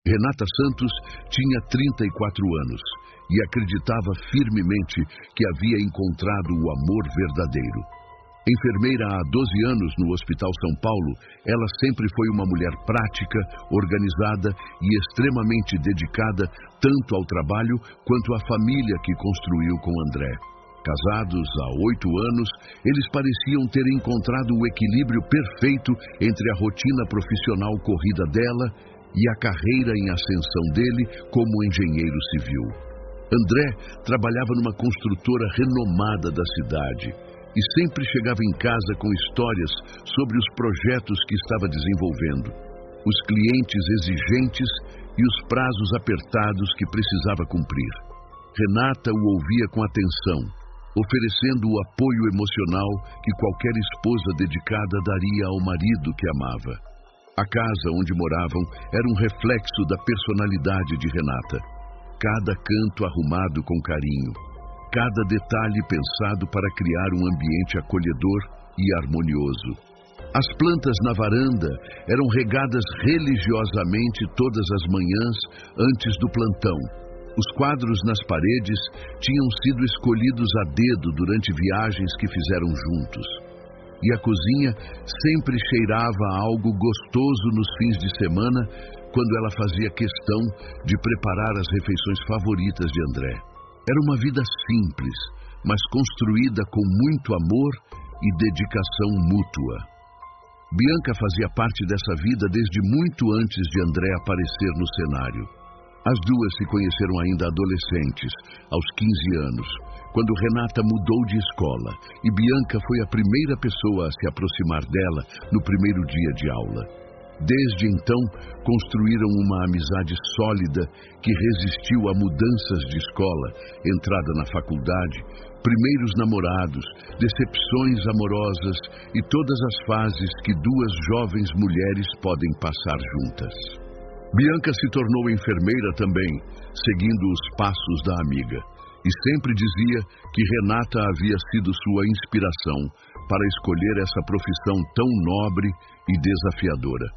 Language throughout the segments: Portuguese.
Renata Santos tinha 34 anos e acreditava firmemente que havia encontrado o amor verdadeiro. Enfermeira há 12 anos no Hospital São Paulo, ela sempre foi uma mulher prática, organizada e extremamente dedicada tanto ao trabalho quanto à família que construiu com André. Casados há 8 anos, eles pareciam ter encontrado o equilíbrio perfeito entre a rotina profissional corrida dela e a carreira em ascensão dele como engenheiro civil. André trabalhava numa construtora renomada da cidade e sempre chegava em casa com histórias sobre os projetos que estava desenvolvendo, os clientes exigentes e os prazos apertados que precisava cumprir. Renata o ouvia com atenção, oferecendo o apoio emocional que qualquer esposa dedicada daria ao marido que amava. A casa onde moravam era um reflexo da personalidade de Renata. Cada canto arrumado com carinho, cada detalhe pensado para criar um ambiente acolhedor e harmonioso. As plantas na varanda eram regadas religiosamente todas as manhãs antes do plantão. Os quadros nas paredes tinham sido escolhidos a dedo durante viagens que fizeram juntos. E a cozinha sempre cheirava a algo gostoso nos fins de semana, quando ela fazia questão de preparar as refeições favoritas de André. Era uma vida simples, mas construída com muito amor e dedicação mútua. Bianca fazia parte dessa vida desde muito antes de André aparecer no cenário. As duas se conheceram ainda adolescentes, aos 15 anos, quando Renata mudou de escola e Bianca foi a primeira pessoa a se aproximar dela no primeiro dia de aula. Desde então, construíram uma amizade sólida que resistiu a mudanças de escola, entrada na faculdade, primeiros namorados, decepções amorosas e todas as fases que duas jovens mulheres podem passar juntas. Bianca se tornou enfermeira também, seguindo os passos da amiga, e sempre dizia que Renata havia sido sua inspiração para escolher essa profissão tão nobre e desafiadora.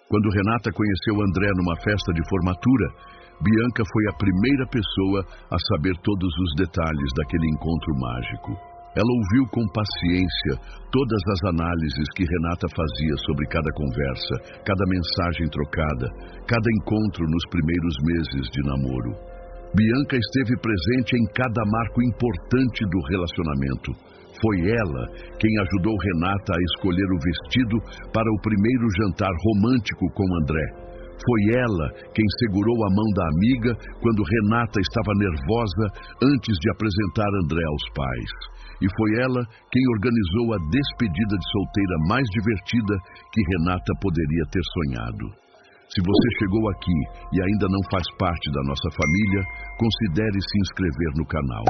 Quando Renata conheceu André numa festa de formatura, Bianca foi a primeira pessoa a saber todos os detalhes daquele encontro mágico. Ela ouviu com paciência todas as análises que Renata fazia sobre cada conversa, cada mensagem trocada, cada encontro nos primeiros meses de namoro. Bianca esteve presente em cada marco importante do relacionamento. Foi ela quem ajudou Renata a escolher o vestido para o primeiro jantar romântico com André. Foi ela quem segurou a mão da amiga quando Renata estava nervosa antes de apresentar André aos pais. E foi ela quem organizou a despedida de solteira mais divertida que Renata poderia ter sonhado. Se você chegou aqui e ainda não faz parte da nossa família, considere se inscrever no canal.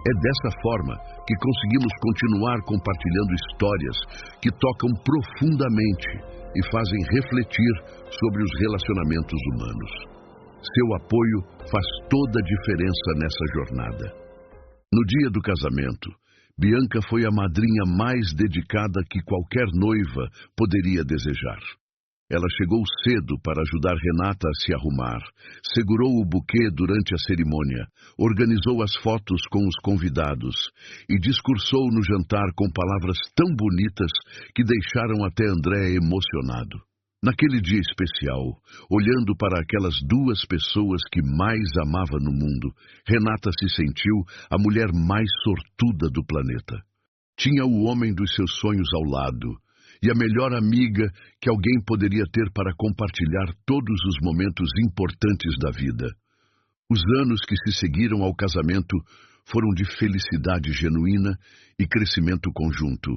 É dessa forma que conseguimos continuar compartilhando histórias que tocam profundamente e fazem refletir sobre os relacionamentos humanos. Seu apoio faz toda a diferença nessa jornada. No dia do casamento, Bianca foi a madrinha mais dedicada que qualquer noiva poderia desejar. Ela chegou cedo para ajudar Renata a se arrumar, segurou o buquê durante a cerimônia, organizou as fotos com os convidados e discursou no jantar com palavras tão bonitas que deixaram até André emocionado. Naquele dia especial, olhando para aquelas duas pessoas que mais amava no mundo, Renata se sentiu a mulher mais sortuda do planeta. Tinha o homem dos seus sonhos ao lado e a melhor amiga que alguém poderia ter para compartilhar todos os momentos importantes da vida. Os anos que se seguiram ao casamento foram de felicidade genuína e crescimento conjunto.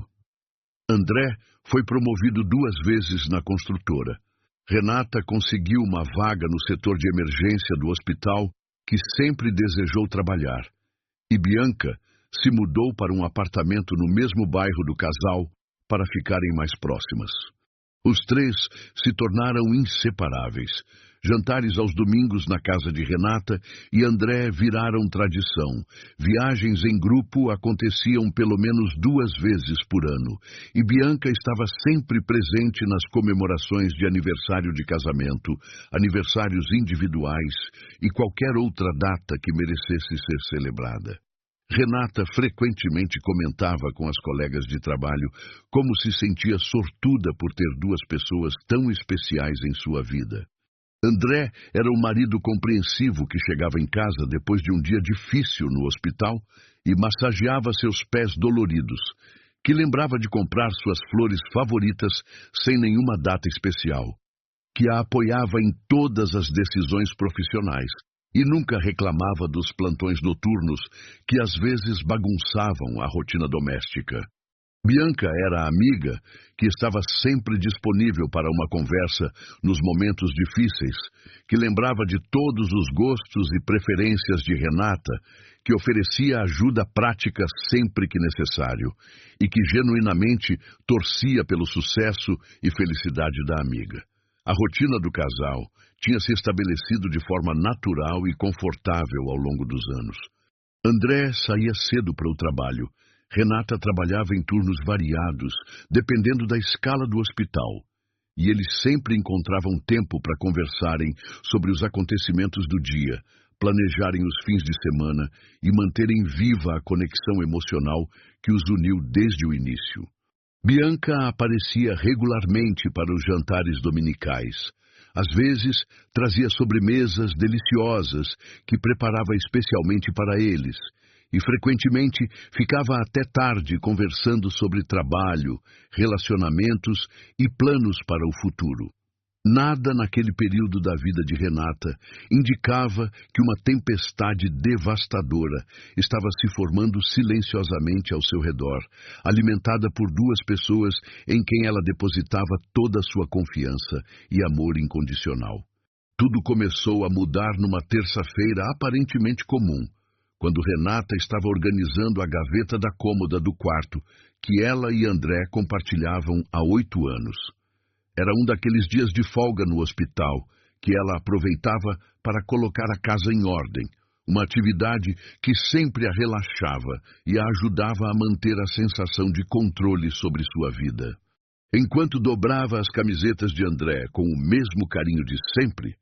André foi promovido 2 vezes na construtora. Renata conseguiu uma vaga no setor de emergência do hospital que sempre desejou trabalhar. E Bianca se mudou para um apartamento no mesmo bairro do casal para ficarem mais próximas. Os três se tornaram inseparáveis. Jantares aos domingos na casa de Renata e André viraram tradição. Viagens em grupo aconteciam pelo menos 2 vezes por ano, e Bianca estava sempre presente nas comemorações de aniversário de casamento, aniversários individuais e qualquer outra data que merecesse ser celebrada. Renata frequentemente comentava com as colegas de trabalho como se sentia sortuda por ter 2 pessoas tão especiais em sua vida. André era um marido compreensivo que chegava em casa depois de um dia difícil no hospital e massageava seus pés doloridos, que lembrava de comprar suas flores favoritas sem nenhuma data especial, que a apoiava em todas as decisões profissionais e nunca reclamava dos plantões noturnos que às vezes bagunçavam a rotina doméstica. Bianca era a amiga que estava sempre disponível para uma conversa nos momentos difíceis, que lembrava de todos os gostos e preferências de Renata, que oferecia ajuda prática sempre que necessário, e que genuinamente torcia pelo sucesso e felicidade da amiga. A rotina do casal tinha se estabelecido de forma natural e confortável ao longo dos anos. André saía cedo para o trabalho. Renata trabalhava em turnos variados, dependendo da escala do hospital, e eles sempre encontravam tempo para conversarem sobre os acontecimentos do dia, planejarem os fins de semana e manterem viva a conexão emocional que os uniu desde o início. Bianca aparecia regularmente para os jantares dominicais. Às vezes, trazia sobremesas deliciosas que preparava especialmente para eles, e frequentemente ficava até tarde conversando sobre trabalho, relacionamentos e planos para o futuro. Nada naquele período da vida de Renata indicava que uma tempestade devastadora estava se formando silenciosamente ao seu redor, alimentada por 2 pessoas em quem ela depositava toda a sua confiança e amor incondicional. Tudo começou a mudar numa terça-feira aparentemente comum, quando Renata estava organizando a gaveta da cômoda do quarto, que ela e André compartilhavam há 8 anos. Era um daqueles dias de folga no hospital, que ela aproveitava para colocar a casa em ordem, uma atividade que sempre a relaxava e a ajudava a manter a sensação de controle sobre sua vida. Enquanto dobrava as camisetas de André com o mesmo carinho de sempre,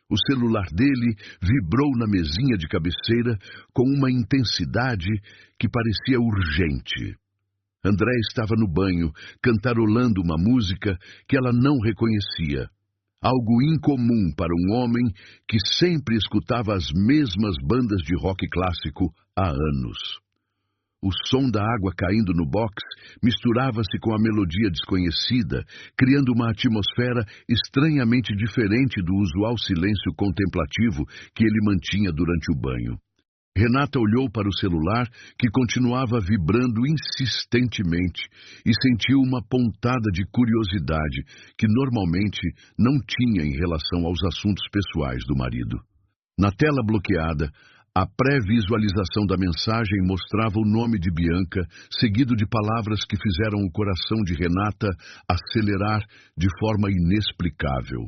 o celular dele vibrou na mesinha de cabeceira com uma intensidade que parecia urgente. André estava no banho, cantarolando uma música que ela não reconhecia. Algo incomum para um homem que sempre escutava as mesmas bandas de rock clássico há anos. O som da água caindo no box misturava-se com a melodia desconhecida, criando uma atmosfera estranhamente diferente do usual silêncio contemplativo que ele mantinha durante o banho. Renata olhou para o celular, que continuava vibrando insistentemente, e sentiu uma pontada de curiosidade que normalmente não tinha em relação aos assuntos pessoais do marido. Na tela bloqueada, a pré-visualização da mensagem mostrava o nome de Bianca, seguido de palavras que fizeram o coração de Renata acelerar de forma inexplicável.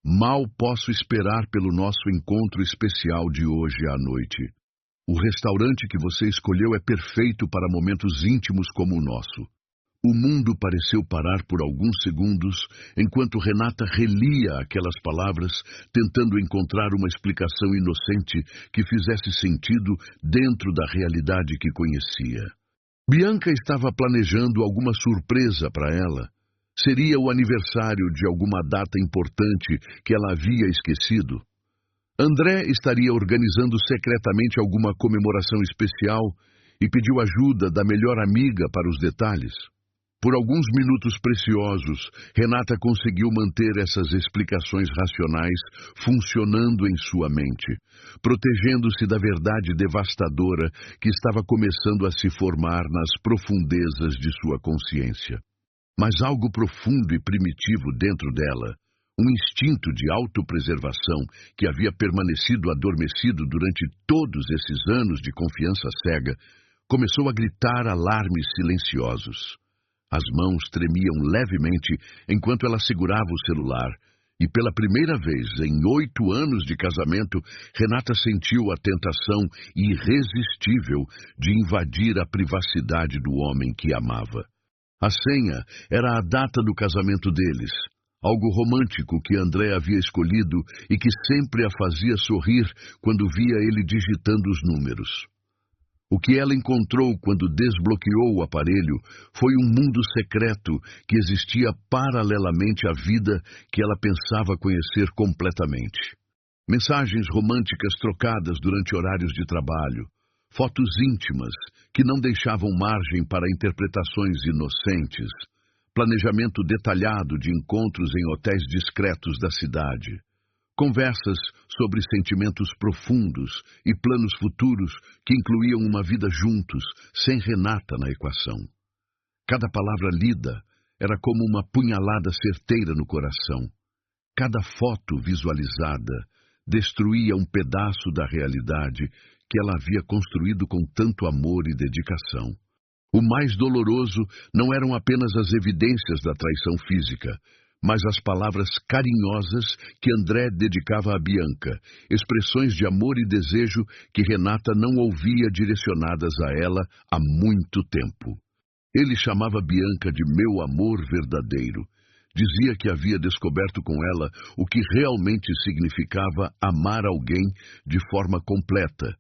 Mal posso esperar pelo nosso encontro especial de hoje à noite. O restaurante que você escolheu é perfeito para momentos íntimos como o nosso. O mundo pareceu parar por alguns segundos, enquanto Renata relia aquelas palavras, tentando encontrar uma explicação inocente que fizesse sentido dentro da realidade que conhecia. Bianca estava planejando alguma surpresa para ela. Seria o aniversário de alguma data importante que ela havia esquecido. André estaria organizando secretamente alguma comemoração especial e pediu ajuda da melhor amiga para os detalhes. Por alguns minutos preciosos, Renata conseguiu manter essas explicações racionais funcionando em sua mente, protegendo-se da verdade devastadora que estava começando a se formar nas profundezas de sua consciência. Mas algo profundo e primitivo dentro dela, um instinto de autopreservação que havia permanecido adormecido durante todos esses anos de confiança cega, começou a gritar alarmes silenciosos. As mãos tremiam levemente enquanto ela segurava o celular, e pela primeira vez em 8 anos de casamento, Renata sentiu a tentação irresistível de invadir a privacidade do homem que amava. A senha era a data do casamento deles, algo romântico que André havia escolhido e que sempre a fazia sorrir quando via ele digitando os números. O que ela encontrou quando desbloqueou o aparelho foi um mundo secreto que existia paralelamente à vida que ela pensava conhecer completamente. Mensagens românticas trocadas durante horários de trabalho, fotos íntimas que não deixavam margem para interpretações inocentes, planejamento detalhado de encontros em hotéis discretos da cidade, conversas sobre sentimentos profundos e planos futuros que incluíam uma vida juntos, sem Renata na equação. Cada palavra lida era como uma punhalada certeira no coração. Cada foto visualizada destruía um pedaço da realidade que ela havia construído com tanto amor e dedicação. O mais doloroso não eram apenas as evidências da traição física, mas as palavras carinhosas que André dedicava a Bianca, expressões de amor e desejo que Renata não ouvia direcionadas a ela há muito tempo. Ele chamava Bianca de meu amor verdadeiro. Dizia que havia descoberto com ela o que realmente significava amar alguém de forma completa,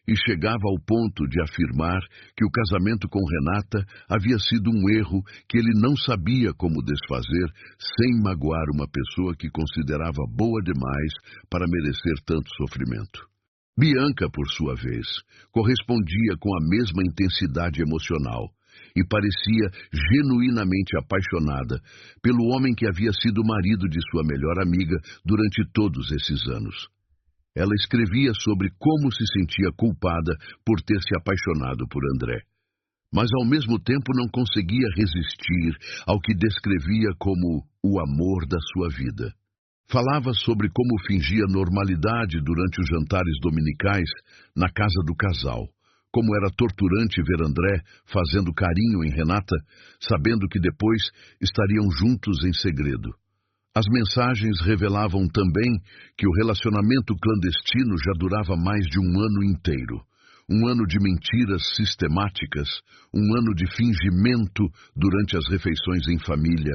e chegava ao ponto de afirmar que o casamento com Renata havia sido um erro que ele não sabia como desfazer sem magoar uma pessoa que considerava boa demais para merecer tanto sofrimento. Bianca, por sua vez, correspondia com a mesma intensidade emocional e parecia genuinamente apaixonada pelo homem que havia sido o marido de sua melhor amiga durante todos esses anos. Ela escrevia sobre como se sentia culpada por ter se apaixonado por André, mas ao mesmo tempo não conseguia resistir ao que descrevia como o amor da sua vida. Falava sobre como fingia normalidade durante os jantares dominicais na casa do casal, como era torturante ver André fazendo carinho em Renata, sabendo que depois estariam juntos em segredo. As mensagens revelavam também que o relacionamento clandestino já durava mais de um ano inteiro. Um ano de mentiras sistemáticas, um ano de fingimento durante as refeições em família,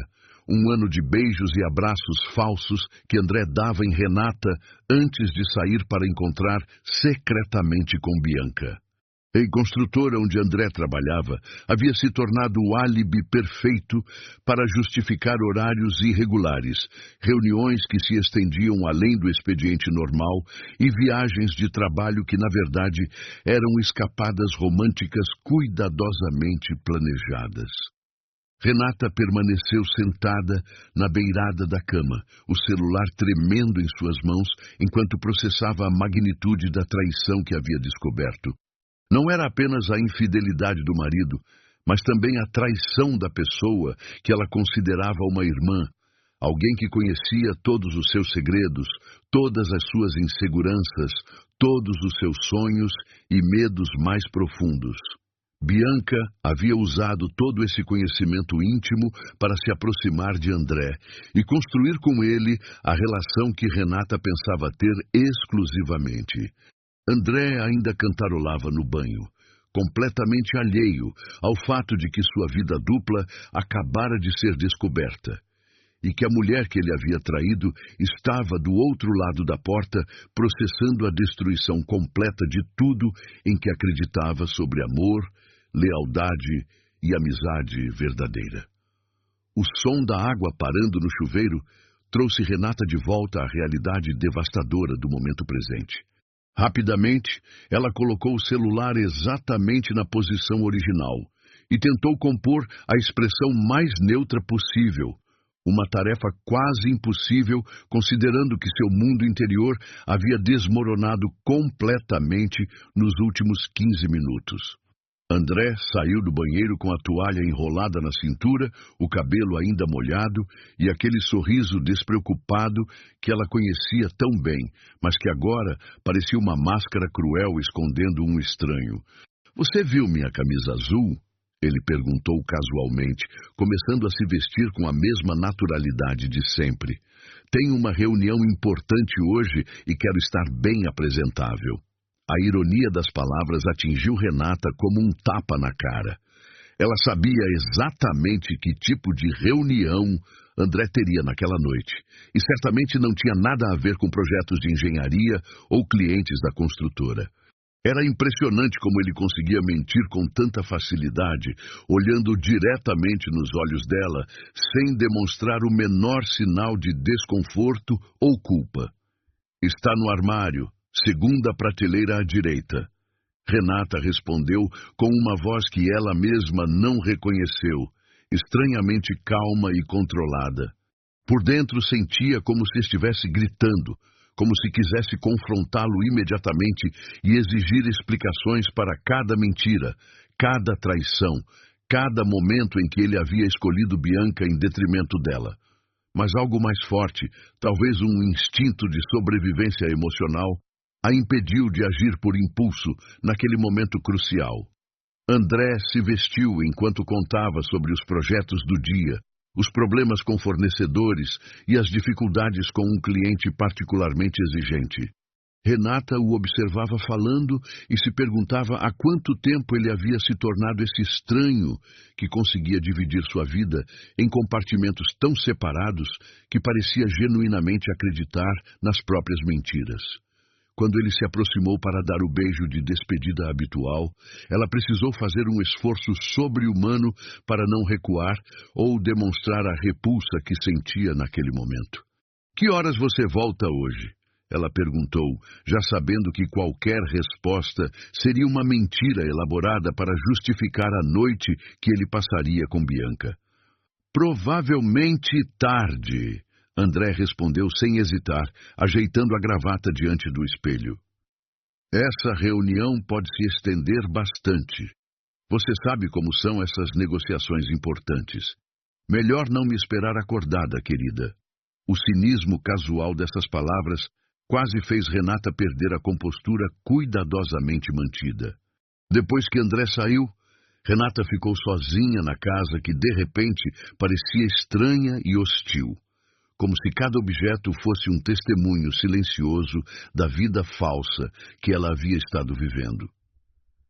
um ano de beijos e abraços falsos que André dava em Renata antes de sair para encontrar secretamente com Bianca. A construtora onde André trabalhava havia se tornado o álibi perfeito para justificar horários irregulares, reuniões que se estendiam além do expediente normal e viagens de trabalho que, na verdade, eram escapadas românticas cuidadosamente planejadas. Renata permaneceu sentada na beirada da cama, o celular tremendo em suas mãos enquanto processava a magnitude da traição que havia descoberto. Não era apenas a infidelidade do marido, mas também a traição da pessoa que ela considerava uma irmã, alguém que conhecia todos os seus segredos, todas as suas inseguranças, todos os seus sonhos e medos mais profundos. Bianca havia usado todo esse conhecimento íntimo para se aproximar de André e construir com ele a relação que Renata pensava ter exclusivamente. André ainda cantarolava no banho, completamente alheio ao fato de que sua vida dupla acabara de ser descoberta, e que a mulher que ele havia traído estava do outro lado da porta processando a destruição completa de tudo em que acreditava sobre amor, lealdade e amizade verdadeira. O som da água parando no chuveiro trouxe Renata de volta à realidade devastadora do momento presente. Rapidamente, ela colocou o celular exatamente na posição original e tentou compor a expressão mais neutra possível, uma tarefa quase impossível considerando que seu mundo interior havia desmoronado completamente nos últimos 15 minutos. André saiu do banheiro com a toalha enrolada na cintura, o cabelo ainda molhado e aquele sorriso despreocupado que ela conhecia tão bem, mas que agora parecia uma máscara cruel escondendo um estranho. "Você viu minha camisa azul?" Ele perguntou casualmente, começando a se vestir com a mesma naturalidade de sempre. Tenho uma reunião importante hoje e quero estar bem apresentável. A ironia das palavras atingiu Renata como um tapa na cara. Ela sabia exatamente que tipo de reunião André teria naquela noite, e certamente não tinha nada a ver com projetos de engenharia ou clientes da construtora. Era impressionante como ele conseguia mentir com tanta facilidade, olhando diretamente nos olhos dela, sem demonstrar o menor sinal de desconforto ou culpa. Está no armário, segunda prateleira à direita. Renata respondeu com uma voz que ela mesma não reconheceu, estranhamente calma e controlada. Por dentro sentia como se estivesse gritando, como se quisesse confrontá-lo imediatamente e exigir explicações para cada mentira, cada traição, cada momento em que ele havia escolhido Bianca em detrimento dela. Mas algo mais forte, talvez um instinto de sobrevivência emocional, a impediu de agir por impulso naquele momento crucial. André se vestiu enquanto contava sobre os projetos do dia, os problemas com fornecedores e as dificuldades com um cliente particularmente exigente. Renata o observava falando e se perguntava há quanto tempo ele havia se tornado esse estranho que conseguia dividir sua vida em compartimentos tão separados que parecia genuinamente acreditar nas próprias mentiras. Quando ele se aproximou para dar o beijo de despedida habitual, ela precisou fazer um esforço sobre-humano para não recuar ou demonstrar a repulsa que sentia naquele momento. Que horas você volta hoje? Ela perguntou, já sabendo que qualquer resposta seria uma mentira elaborada para justificar a noite que ele passaria com Bianca. Provavelmente tarde. André respondeu sem hesitar, ajeitando a gravata diante do espelho. Essa reunião pode se estender bastante. Você sabe como são essas negociações importantes. Melhor não me esperar acordada, querida. O cinismo casual dessas palavras quase fez Renata perder a compostura cuidadosamente mantida. Depois que André saiu, Renata ficou sozinha na casa que, de repente, parecia estranha e hostil, como se cada objeto fosse um testemunho silencioso da vida falsa que ela havia estado vivendo.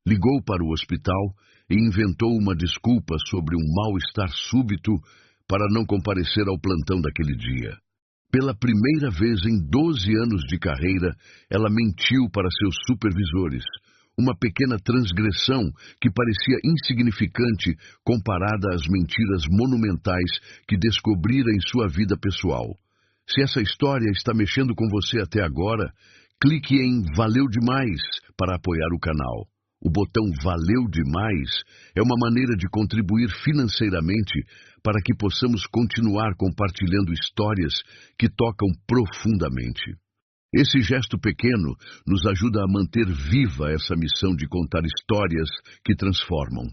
Ligou para o hospital e inventou uma desculpa sobre um mal-estar súbito para não comparecer ao plantão daquele dia. Pela primeira vez em 12 anos de carreira, ela mentiu para seus supervisores, uma pequena transgressão que parecia insignificante comparada às mentiras monumentais que descobrira em sua vida pessoal. Se essa história está mexendo com você até agora, clique em Valeu Demais para apoiar o canal. O botão Valeu Demais é uma maneira de contribuir financeiramente para que possamos continuar compartilhando histórias que tocam profundamente. Esse gesto pequeno nos ajuda a manter viva essa missão de contar histórias que transformam.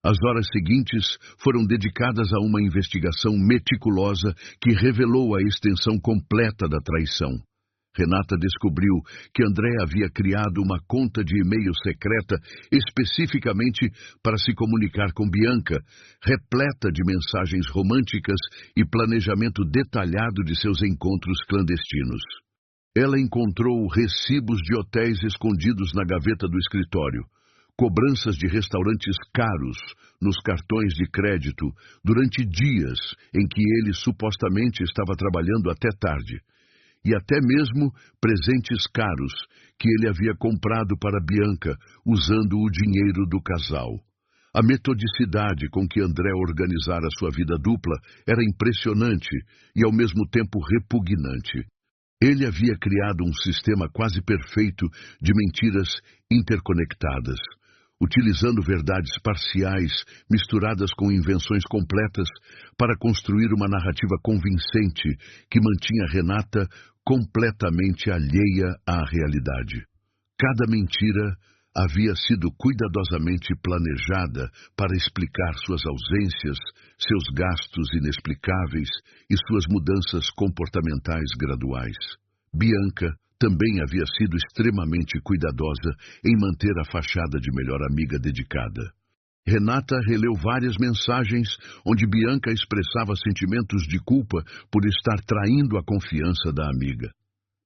As horas seguintes foram dedicadas a uma investigação meticulosa que revelou a extensão completa da traição. Renata descobriu que André havia criado uma conta de e-mail secreta especificamente para se comunicar com Bianca, repleta de mensagens românticas e planejamento detalhado de seus encontros clandestinos. Ela encontrou recibos de hotéis escondidos na gaveta do escritório, cobranças de restaurantes caros nos cartões de crédito durante dias em que ele supostamente estava trabalhando até tarde, e até mesmo presentes caros que ele havia comprado para Bianca usando o dinheiro do casal. A metodicidade com que André organizara sua vida dupla era impressionante e ao mesmo tempo repugnante. Ele havia criado um sistema quase perfeito de mentiras interconectadas, utilizando verdades parciais misturadas com invenções completas para construir uma narrativa convincente que mantinha Renata completamente alheia à realidade. Cada mentira havia sido cuidadosamente planejada para explicar suas ausências, seus gastos inexplicáveis e suas mudanças comportamentais graduais. Bianca também havia sido extremamente cuidadosa em manter a fachada de melhor amiga dedicada. Renata releu várias mensagens onde Bianca expressava sentimentos de culpa por estar traindo a confiança da amiga,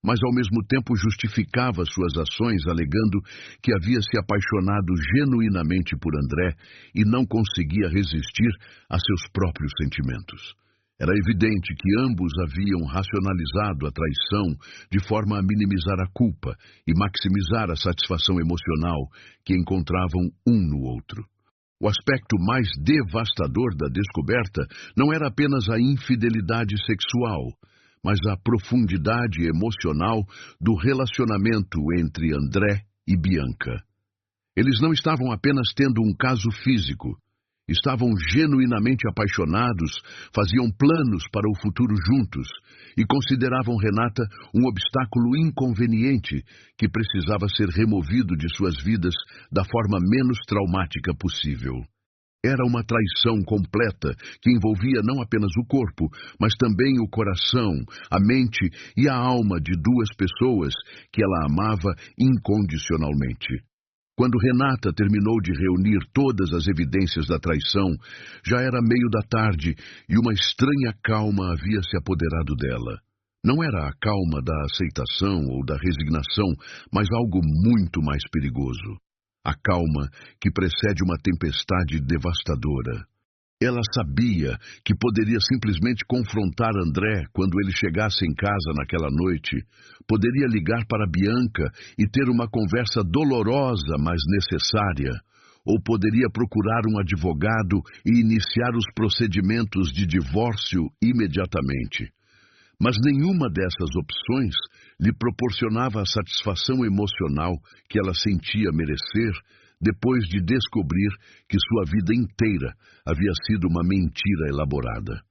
mas ao mesmo tempo justificava suas ações alegando que havia se apaixonado genuinamente por André e não conseguia resistir a seus próprios sentimentos. Era evidente que ambos haviam racionalizado a traição de forma a minimizar a culpa e maximizar a satisfação emocional que encontravam um no outro. O aspecto mais devastador da descoberta não era apenas a infidelidade sexual, mas a profundidade emocional do relacionamento entre André e Bianca. Eles não estavam apenas tendo um caso físico. Estavam genuinamente apaixonados, faziam planos para o futuro juntos e consideravam Renata um obstáculo inconveniente que precisava ser removido de suas vidas da forma menos traumática possível. Era uma traição completa que envolvia não apenas o corpo, mas também o coração, a mente e a alma de duas pessoas que ela amava incondicionalmente. Quando Renata terminou de reunir todas as evidências da traição, já era meio da tarde e uma estranha calma havia se apoderado dela. Não era a calma da aceitação ou da resignação, mas algo muito mais perigoso. A calma que precede uma tempestade devastadora. Ela sabia que poderia simplesmente confrontar André quando ele chegasse em casa naquela noite. Poderia ligar para Bianca e ter uma conversa dolorosa, mas necessária. Ou poderia procurar um advogado e iniciar os procedimentos de divórcio imediatamente. Mas nenhuma dessas opções lhe proporcionava a satisfação emocional que ela sentia merecer depois de descobrir que sua vida inteira havia sido uma mentira elaborada.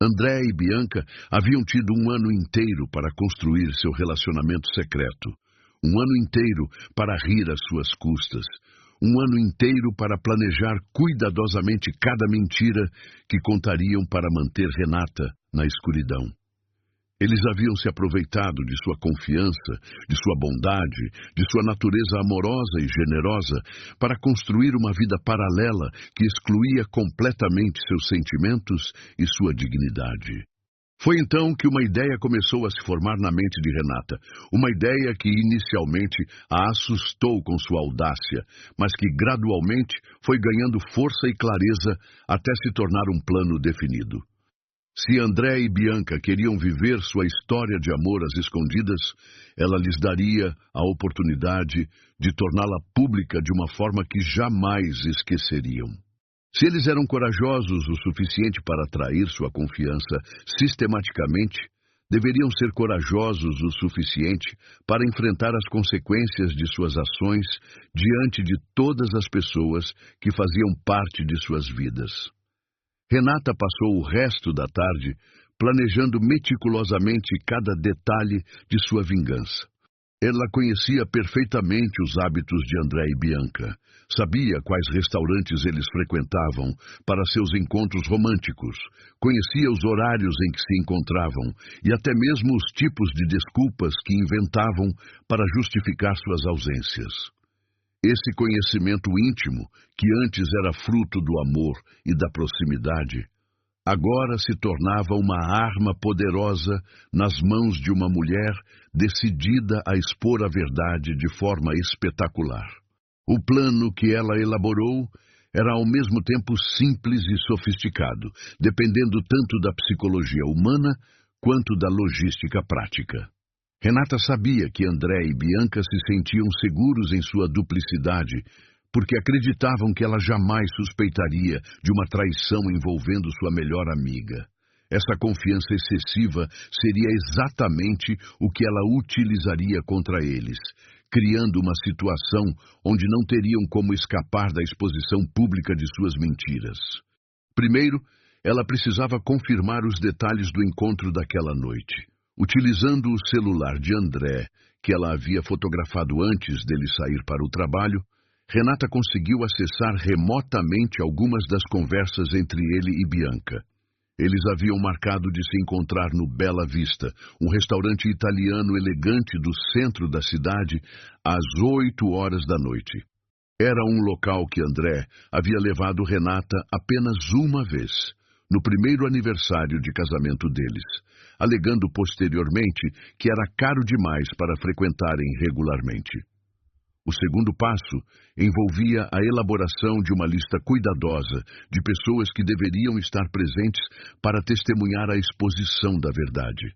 André e Bianca haviam tido um ano inteiro para construir seu relacionamento secreto. Um ano inteiro para rir às suas custas. Um ano inteiro para planejar cuidadosamente cada mentira que contariam para manter Renata na escuridão. Eles haviam se aproveitado de sua confiança, de sua bondade, de sua natureza amorosa e generosa para construir uma vida paralela que excluía completamente seus sentimentos e sua dignidade. Foi então que uma ideia começou a se formar na mente de Renata, uma ideia que inicialmente a assustou com sua audácia, mas que gradualmente foi ganhando força e clareza até se tornar um plano definido. Se André e Bianca queriam viver sua história de amor às escondidas, ela lhes daria a oportunidade de torná-la pública de uma forma que jamais esqueceriam. Se eles eram corajosos o suficiente para atrair sua confiança sistematicamente, deveriam ser corajosos o suficiente para enfrentar as consequências de suas ações diante de todas as pessoas que faziam parte de suas vidas. Renata passou o resto da tarde planejando meticulosamente cada detalhe de sua vingança. Ela conhecia perfeitamente os hábitos de André e Bianca. Sabia quais restaurantes eles frequentavam para seus encontros românticos. Conhecia os horários em que se encontravam e até mesmo os tipos de desculpas que inventavam para justificar suas ausências. Esse conhecimento íntimo, que antes era fruto do amor e da proximidade, agora se tornava uma arma poderosa nas mãos de uma mulher decidida a expor a verdade de forma espetacular. O plano que ela elaborou era ao mesmo tempo simples e sofisticado, dependendo tanto da psicologia humana quanto da logística prática. Renata sabia que André e Bianca se sentiam seguros em sua duplicidade, porque acreditavam que ela jamais suspeitaria de uma traição envolvendo sua melhor amiga. Essa confiança excessiva seria exatamente o que ela utilizaria contra eles, criando uma situação onde não teriam como escapar da exposição pública de suas mentiras. Primeiro, ela precisava confirmar os detalhes do encontro daquela noite. Utilizando o celular de André, que ela havia fotografado antes dele sair para o trabalho, Renata conseguiu acessar remotamente algumas das conversas entre ele e Bianca. Eles haviam marcado de se encontrar no Bella Vista, um restaurante italiano elegante do centro da cidade, às 8 horas da noite. Era um local que André havia levado Renata apenas uma vez, no primeiro aniversário de casamento deles, alegando posteriormente que era caro demais para frequentarem regularmente. O segundo passo envolvia a elaboração de uma lista cuidadosa de pessoas que deveriam estar presentes para testemunhar a exposição da verdade.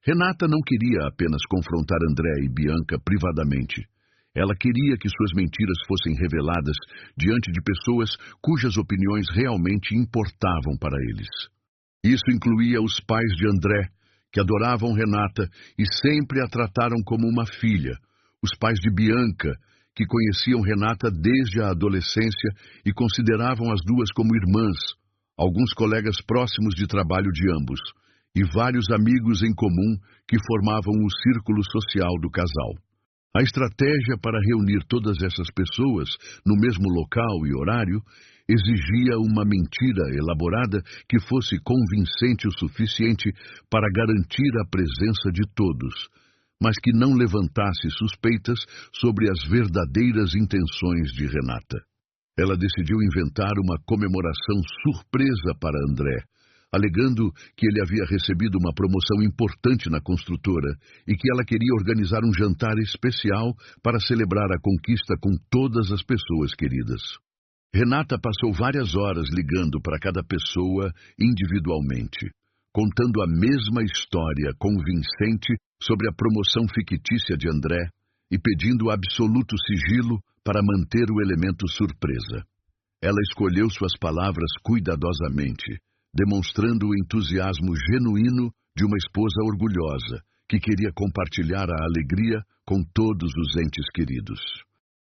Renata não queria apenas confrontar André e Bianca privadamente. Ela queria que suas mentiras fossem reveladas diante de pessoas cujas opiniões realmente importavam para eles. Isso incluía os pais de André, que adoravam Renata e sempre a trataram como uma filha, os pais de Bianca, que conheciam Renata desde a adolescência e consideravam as duas como irmãs, alguns colegas próximos de trabalho de ambos, e vários amigos em comum que formavam o círculo social do casal. A estratégia para reunir todas essas pessoas no mesmo local e horário exigia uma mentira elaborada que fosse convincente o suficiente para garantir a presença de todos, mas que não levantasse suspeitas sobre as verdadeiras intenções de Renata. Ela decidiu inventar uma comemoração surpresa para André, alegando que ele havia recebido uma promoção importante na construtora e que ela queria organizar um jantar especial para celebrar a conquista com todas as pessoas queridas. Renata passou várias horas ligando para cada pessoa individualmente, contando a mesma história convincente sobre a promoção fictícia de André e pedindo absoluto sigilo para manter o elemento surpresa. Ela escolheu suas palavras cuidadosamente, demonstrando o entusiasmo genuíno de uma esposa orgulhosa, que queria compartilhar a alegria com todos os entes queridos.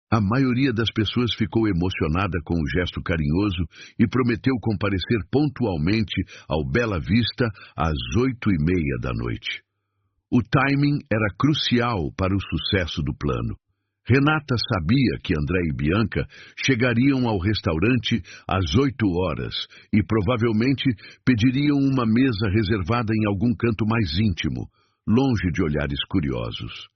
A maioria das pessoas ficou emocionada com o gesto carinhoso e prometeu comparecer pontualmente ao Bela Vista às 20h30 da noite. O timing era crucial para o sucesso do plano. Renata sabia que André e Bianca chegariam ao restaurante às 8h e provavelmente pediriam uma mesa reservada em algum canto mais íntimo, longe de olhares curiosos.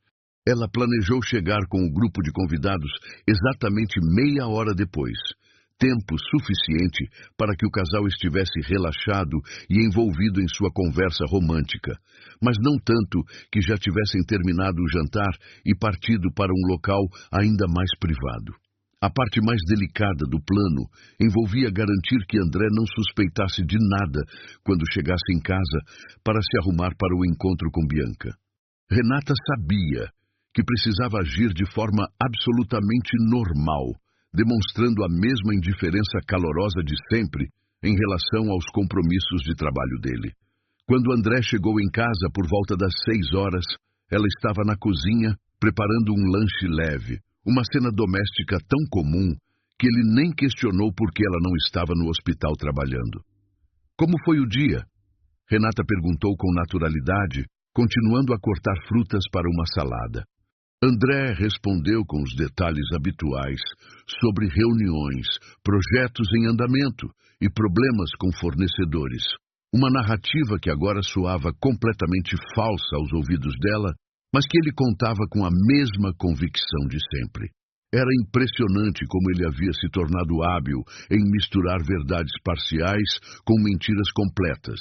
Ela planejou chegar com o grupo de convidados exatamente meia hora depois, tempo suficiente para que o casal estivesse relaxado e envolvido em sua conversa romântica, mas não tanto que já tivessem terminado o jantar e partido para um local ainda mais privado. A parte mais delicada do plano envolvia garantir que André não suspeitasse de nada quando chegasse em casa para se arrumar para o encontro com Bianca. Renata sabia que precisava agir de forma absolutamente normal, demonstrando a mesma indiferença calorosa de sempre em relação aos compromissos de trabalho dele. Quando André chegou em casa por volta das 6h, ela estava na cozinha preparando um lanche leve, uma cena doméstica tão comum que ele nem questionou por que ela não estava no hospital trabalhando. Como foi o dia? Renata perguntou com naturalidade, continuando a cortar frutas para uma salada. André respondeu com os detalhes habituais sobre reuniões, projetos em andamento e problemas com fornecedores. Uma narrativa que agora soava completamente falsa aos ouvidos dela, mas que ele contava com a mesma convicção de sempre. Era impressionante como ele havia se tornado hábil em misturar verdades parciais com mentiras completas,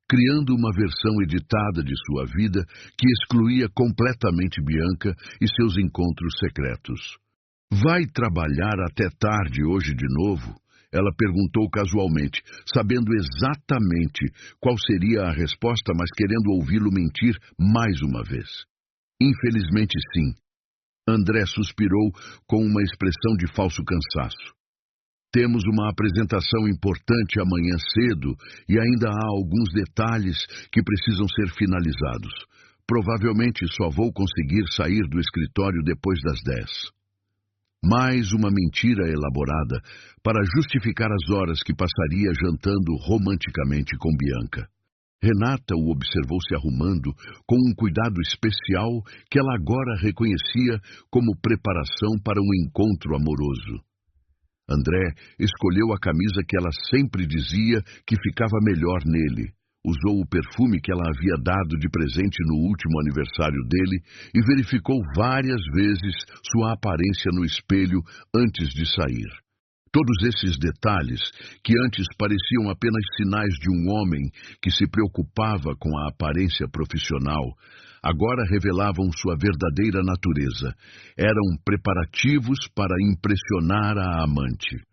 criando uma versão editada de sua vida que excluía completamente Bianca e seus encontros secretos. "Vai trabalhar até tarde hoje de novo?" Ela perguntou casualmente, sabendo exatamente qual seria a resposta, mas querendo ouvi-lo mentir mais uma vez. "Infelizmente, sim." André suspirou com uma expressão de falso cansaço. "Temos uma apresentação importante amanhã cedo e ainda há alguns detalhes que precisam ser finalizados. Provavelmente só vou conseguir sair do escritório depois das 10. Mais uma mentira elaborada para justificar as horas que passaria jantando romanticamente com Bianca. Renata o observou se arrumando com um cuidado especial que ela agora reconhecia como preparação para um encontro amoroso. André escolheu a camisa que ela sempre dizia que ficava melhor nele, usou o perfume que ela havia dado de presente no último aniversário dele e verificou várias vezes sua aparência no espelho antes de sair. Todos esses detalhes, que antes pareciam apenas sinais de um homem que se preocupava com a aparência profissional, agora revelavam sua verdadeira natureza. Eram preparativos para impressionar a amante.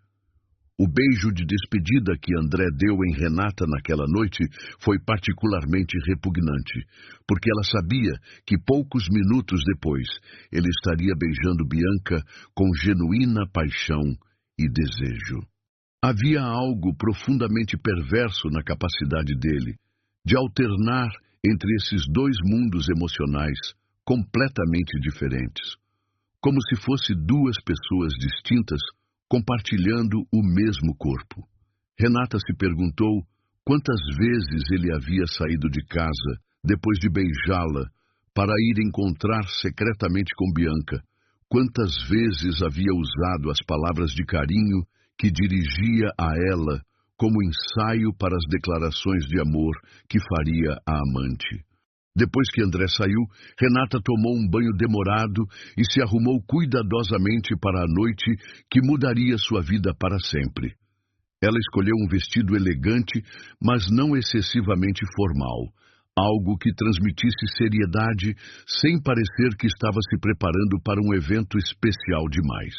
O beijo de despedida que André deu em Renata naquela noite foi particularmente repugnante, porque ela sabia que poucos minutos depois ele estaria beijando Bianca com genuína paixão e desejo. Havia algo profundamente perverso na capacidade dele de alternar entre esses dois mundos emocionais completamente diferentes, como se fosse duas pessoas distintas compartilhando o mesmo corpo. Renata se perguntou quantas vezes ele havia saído de casa depois de beijá-la para ir encontrar secretamente com Bianca, quantas vezes havia usado as palavras de carinho que dirigia a ela como ensaio para as declarações de amor que faria à amante. Depois que André saiu, Renata tomou um banho demorado e se arrumou cuidadosamente para a noite que mudaria sua vida para sempre. Ela escolheu um vestido elegante, mas não excessivamente formal, algo que transmitisse seriedade sem parecer que estava se preparando para um evento especial demais.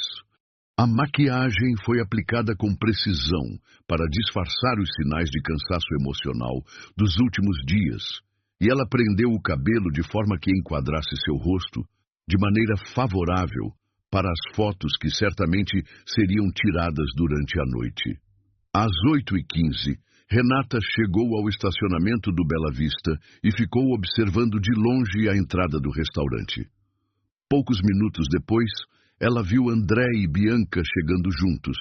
A maquiagem foi aplicada com precisão para disfarçar os sinais de cansaço emocional dos últimos dias, e ela prendeu o cabelo de forma que enquadrasse seu rosto de maneira favorável para as fotos que certamente seriam tiradas durante a noite. Às 8h15, Renata chegou ao estacionamento do Bela Vista e ficou observando de longe a entrada do restaurante. Poucos minutos depois, ela viu André e Bianca chegando juntos,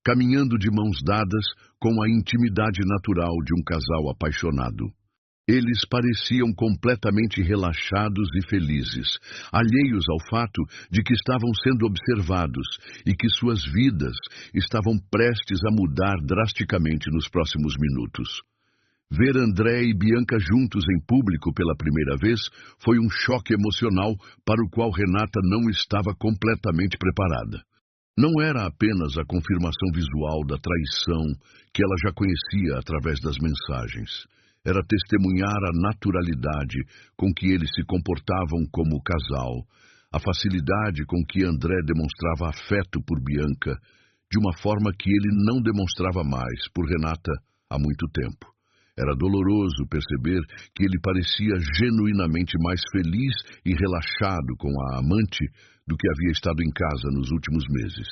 caminhando de mãos dadas com a intimidade natural de um casal apaixonado. Eles pareciam completamente relaxados e felizes, alheios ao fato de que estavam sendo observados e que suas vidas estavam prestes a mudar drasticamente nos próximos minutos. Ver André e Bianca juntos em público pela primeira vez foi um choque emocional para o qual Renata não estava completamente preparada. Não era apenas a confirmação visual da traição que ela já conhecia através das mensagens. Era testemunhar a naturalidade com que eles se comportavam como casal, a facilidade com que André demonstrava afeto por Bianca, de uma forma que ele não demonstrava mais por Renata há muito tempo. Era doloroso perceber que ele parecia genuinamente mais feliz e relaxado com a amante do que havia estado em casa nos últimos meses.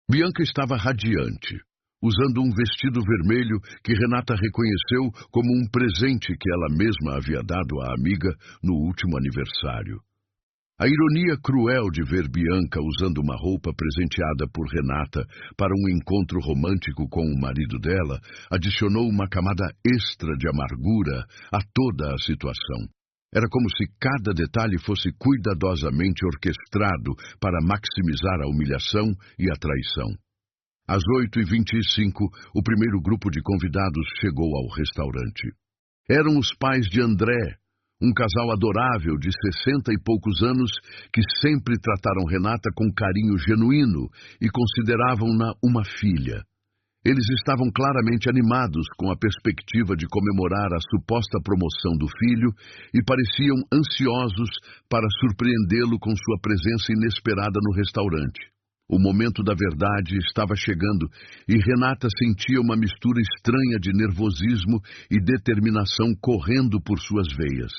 Bianca estava radiante, usando um vestido vermelho que Renata reconheceu como um presente que ela mesma havia dado à amiga no último aniversário. A ironia cruel de ver Bianca usando uma roupa presenteada por Renata para um encontro romântico com o marido dela adicionou uma camada extra de amargura a toda a situação. Era como se cada detalhe fosse cuidadosamente orquestrado para maximizar a humilhação e a traição. Às 8h25, o primeiro grupo de convidados chegou ao restaurante. Eram os pais de André, um casal adorável de 60 e poucos anos que sempre trataram Renata com carinho genuíno e consideravam-na uma filha. Eles estavam claramente animados com a perspectiva de comemorar a suposta promoção do filho e pareciam ansiosos para surpreendê-lo com sua presença inesperada no restaurante. O momento da verdade estava chegando e Renata sentia uma mistura estranha de nervosismo e determinação correndo por suas veias.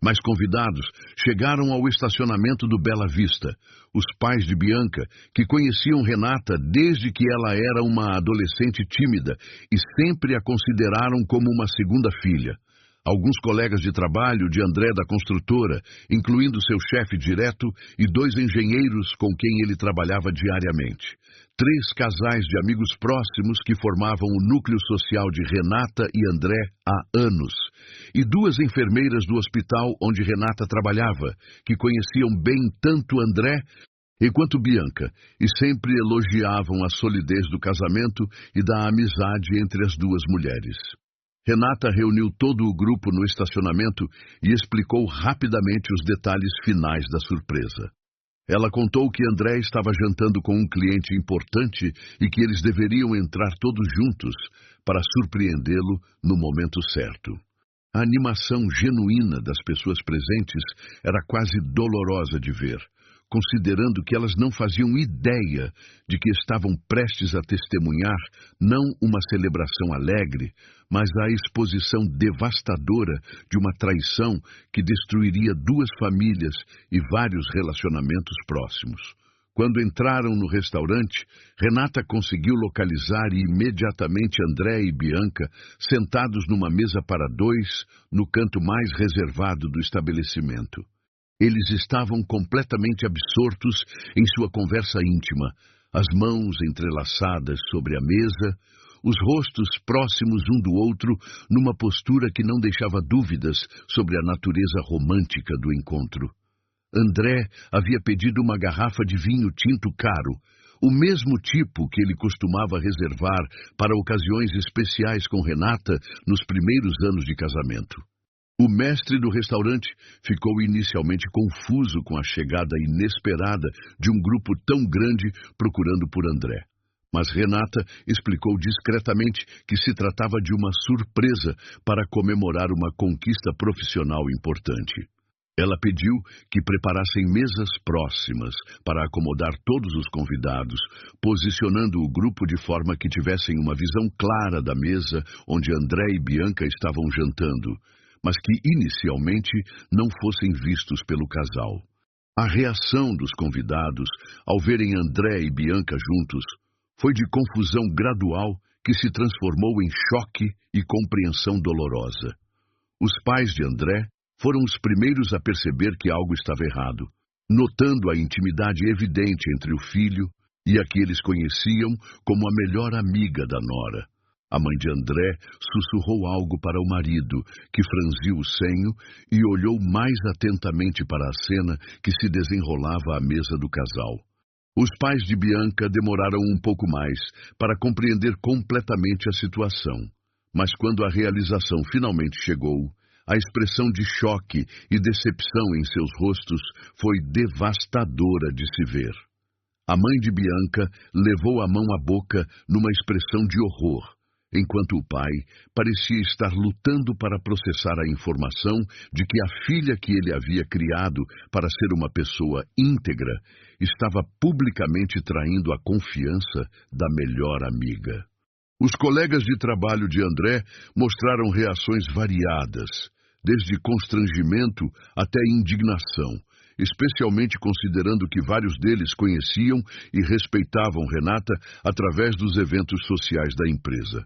Mais convidados chegaram ao estacionamento do Bela Vista. Os pais de Bianca, que conheciam Renata desde que ela era uma adolescente tímida e sempre a consideraram como uma segunda filha. Alguns colegas de trabalho de André da construtora, incluindo seu chefe direto e 2 engenheiros com quem ele trabalhava diariamente. 3 casais de amigos próximos que formavam o núcleo social de Renata e André há anos. E 2 enfermeiras do hospital onde Renata trabalhava, que conheciam bem tanto André quanto Bianca, e sempre elogiavam a solidez do casamento e da amizade entre as 2 mulheres. Renata reuniu todo o grupo no estacionamento e explicou rapidamente os detalhes finais da surpresa. Ela contou que André estava jantando com um cliente importante e que eles deveriam entrar todos juntos para surpreendê-lo no momento certo. A animação genuína das pessoas presentes era quase dolorosa de ver, considerando que elas não faziam ideia de que estavam prestes a testemunhar não uma celebração alegre, mas a exposição devastadora de uma traição que destruiria duas famílias e vários relacionamentos próximos. Quando entraram no restaurante, Renata conseguiu localizar imediatamente André e Bianca sentados numa mesa para dois no canto mais reservado do estabelecimento. Eles estavam completamente absortos em sua conversa íntima, as mãos entrelaçadas sobre a mesa, os rostos próximos um do outro, numa postura que não deixava dúvidas sobre a natureza romântica do encontro. André havia pedido uma garrafa de vinho tinto caro, o mesmo tipo que ele costumava reservar para ocasiões especiais com Renata nos primeiros anos de casamento. O mestre do restaurante ficou inicialmente confuso com a chegada inesperada de um grupo tão grande procurando por André. Mas Renata explicou discretamente que se tratava de uma surpresa para comemorar uma conquista profissional importante. Ela pediu que preparassem mesas próximas para acomodar todos os convidados, posicionando o grupo de forma que tivessem uma visão clara da mesa onde André e Bianca estavam jantando, mas que inicialmente não fossem vistos pelo casal. A reação dos convidados ao verem André e Bianca juntos foi de confusão gradual que se transformou em choque e compreensão dolorosa. Os pais de André foram os primeiros a perceber que algo estava errado, notando a intimidade evidente entre o filho e a que eles conheciam como a melhor amiga da nora. A mãe de André sussurrou algo para o marido, que franziu o senho e olhou mais atentamente para a cena que se desenrolava à mesa do casal. Os pais de Bianca demoraram um pouco mais para compreender completamente a situação, mas quando a realização finalmente chegou, a expressão de choque e decepção em seus rostos foi devastadora de se ver. A mãe de Bianca levou a mão à boca numa expressão de horror, enquanto o pai parecia estar lutando para processar a informação de que a filha que ele havia criado para ser uma pessoa íntegra estava publicamente traindo a confiança da melhor amiga. Os colegas de trabalho de André mostraram reações variadas, desde constrangimento até indignação, especialmente considerando que vários deles conheciam e respeitavam Renata através dos eventos sociais da empresa.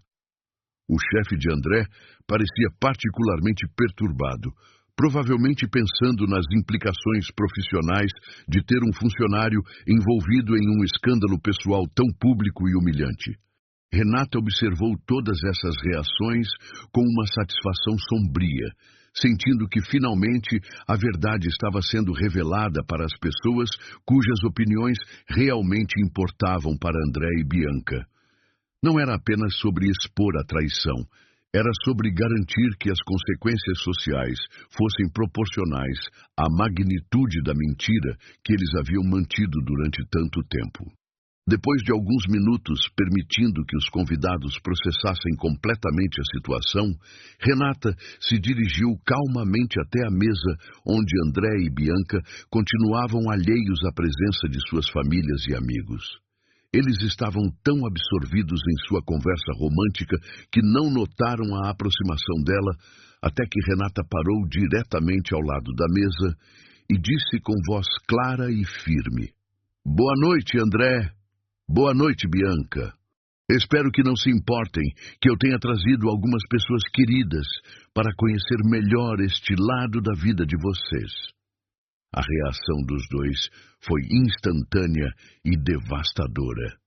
O chefe de André parecia particularmente perturbado, provavelmente pensando nas implicações profissionais de ter um funcionário envolvido em um escândalo pessoal tão público e humilhante. Renata observou todas essas reações com uma satisfação sombria, sentindo que finalmente a verdade estava sendo revelada para as pessoas cujas opiniões realmente importavam para André e Bianca. Não era apenas sobre expor a traição, era sobre garantir que as consequências sociais fossem proporcionais à magnitude da mentira que eles haviam mantido durante tanto tempo. Depois de alguns minutos permitindo que os convidados processassem completamente a situação, Renata se dirigiu calmamente até a mesa onde André e Bianca continuavam alheios à presença de suas famílias e amigos. Eles estavam tão absorvidos em sua conversa romântica que não notaram a aproximação dela, até que Renata parou diretamente ao lado da mesa e disse com voz clara e firme: "Boa noite, André. Boa noite, Bianca. Espero que não se importem que eu tenha trazido algumas pessoas queridas para conhecer melhor este lado da vida de vocês." A reação dos dois foi instantânea e devastadora.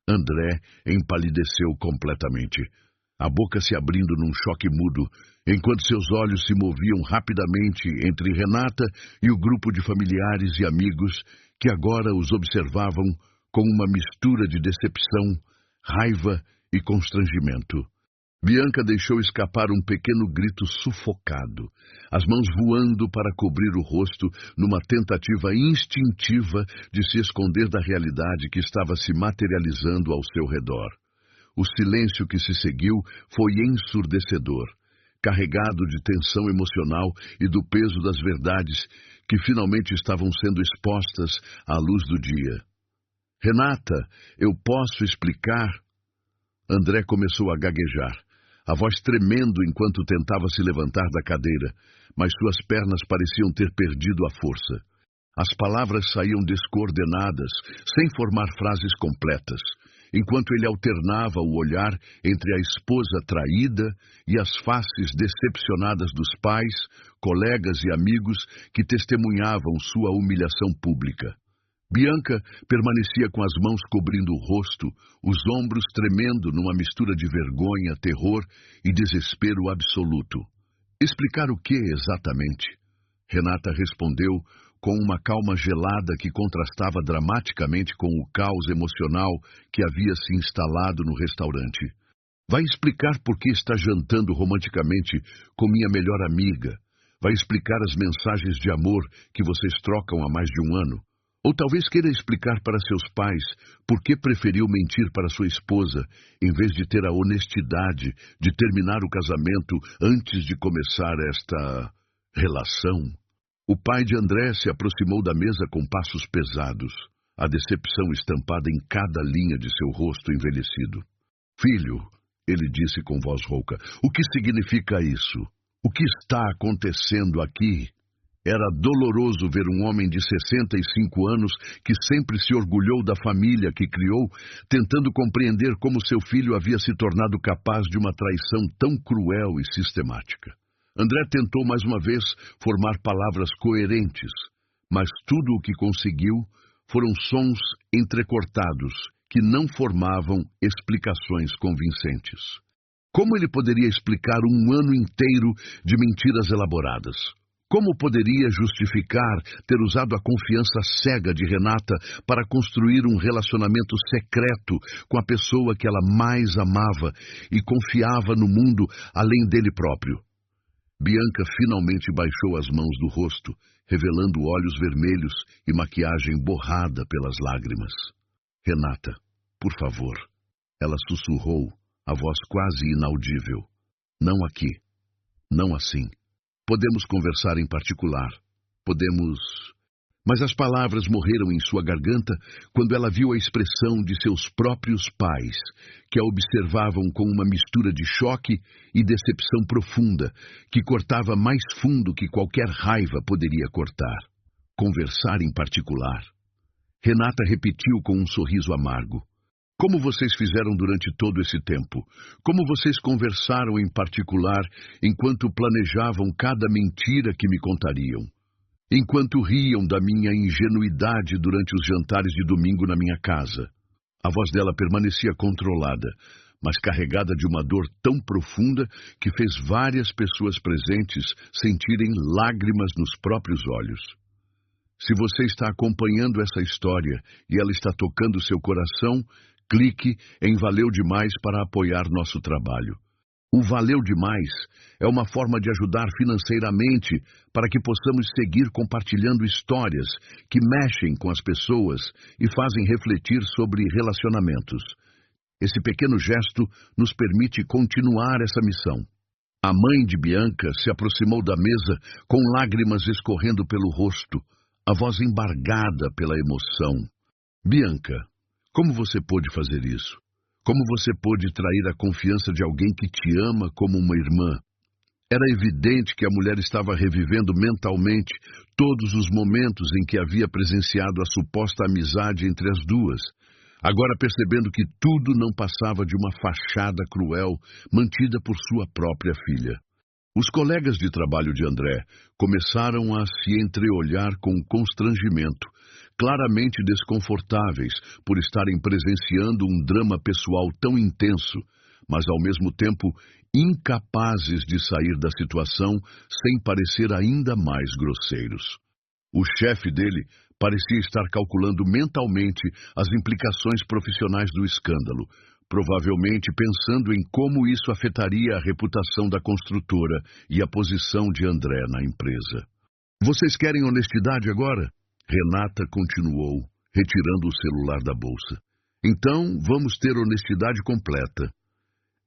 André empalideceu completamente, a boca se abrindo num choque mudo, enquanto seus olhos se moviam rapidamente entre Renata e o grupo de familiares e amigos que agora os observavam com uma mistura de decepção, raiva e constrangimento. Bianca deixou escapar um pequeno grito sufocado, as mãos voando para cobrir o rosto numa tentativa instintiva de se esconder da realidade que estava se materializando ao seu redor. O silêncio que se seguiu foi ensurdecedor, carregado de tensão emocional e do peso das verdades que finalmente estavam sendo expostas à luz do dia. Renata, eu posso explicar? André começou a gaguejar, a voz tremendo enquanto tentava se levantar da cadeira, mas suas pernas pareciam ter perdido a força. As palavras saíam descoordenadas, sem formar frases completas, enquanto ele alternava o olhar entre a esposa traída e as faces decepcionadas dos pais, colegas e amigos que testemunhavam sua humilhação pública. Bianca permanecia com as mãos cobrindo o rosto, os ombros tremendo numa mistura de vergonha, terror e desespero absoluto. Explicar o que exatamente? Renata respondeu com uma calma gelada que contrastava dramaticamente com o caos emocional que havia se instalado no restaurante. Vai explicar por que está jantando romanticamente com minha melhor amiga. Vai explicar as mensagens de amor que vocês trocam há mais de um ano. Ou talvez queira explicar para seus pais por que preferiu mentir para sua esposa, em vez de ter a honestidade de terminar o casamento antes de começar esta relação. O pai de André se aproximou da mesa com passos pesados, a decepção estampada em cada linha de seu rosto envelhecido. Filho, ele disse com voz rouca, o que significa isso? O que está acontecendo aqui? Era doloroso ver um homem de 65 anos que sempre se orgulhou da família que criou, tentando compreender como seu filho havia se tornado capaz de uma traição tão cruel e sistemática. André tentou mais uma vez formar palavras coerentes, mas tudo o que conseguiu foram sons entrecortados que não formavam explicações convincentes. Como ele poderia explicar um ano inteiro de mentiras elaboradas? Como poderia justificar ter usado a confiança cega de Renata para construir um relacionamento secreto com a pessoa que ela mais amava e confiava no mundo além dele próprio? Bianca finalmente baixou as mãos do rosto, revelando olhos vermelhos e maquiagem borrada pelas lágrimas. Renata, por favor. Ela sussurrou, a voz quase inaudível. Não aqui. Não assim. Podemos conversar em particular. Podemos... Mas as palavras morreram em sua garganta quando ela viu a expressão de seus próprios pais, que a observavam com uma mistura de choque e decepção profunda, que cortava mais fundo que qualquer raiva poderia cortar. Conversar em particular. Renata repetiu com um sorriso amargo. Como vocês fizeram durante todo esse tempo? Como vocês conversaram em particular enquanto planejavam cada mentira que me contariam? Enquanto riam da minha ingenuidade durante os jantares de domingo na minha casa. A voz dela permanecia controlada, mas carregada de uma dor tão profunda que fez várias pessoas presentes sentirem lágrimas nos próprios olhos. Se você está acompanhando essa história e ela está tocando seu coração, clique em Valeu Demais para apoiar nosso trabalho. O Valeu Demais é uma forma de ajudar financeiramente para que possamos seguir compartilhando histórias que mexem com as pessoas e fazem refletir sobre relacionamentos. Esse pequeno gesto nos permite continuar essa missão. A mãe de Bianca se aproximou da mesa com lágrimas escorrendo pelo rosto, a voz embargada pela emoção. Bianca, como você pôde fazer isso? Como você pôde trair a confiança de alguém que te ama como uma irmã? Era evidente que a mulher estava revivendo mentalmente todos os momentos em que havia presenciado a suposta amizade entre as duas, agora percebendo que tudo não passava de uma fachada cruel mantida por sua própria filha. Os colegas de trabalho de André começaram a se entreolhar com constrangimento, claramente desconfortáveis por estarem presenciando um drama pessoal tão intenso, mas ao mesmo tempo incapazes de sair da situação sem parecer ainda mais grosseiros. O chefe dele parecia estar calculando mentalmente as implicações profissionais do escândalo, provavelmente pensando em como isso afetaria a reputação da construtora e a posição de André na empresa. Vocês querem honestidade agora? Renata continuou, retirando o celular da bolsa. Então, vamos ter honestidade completa.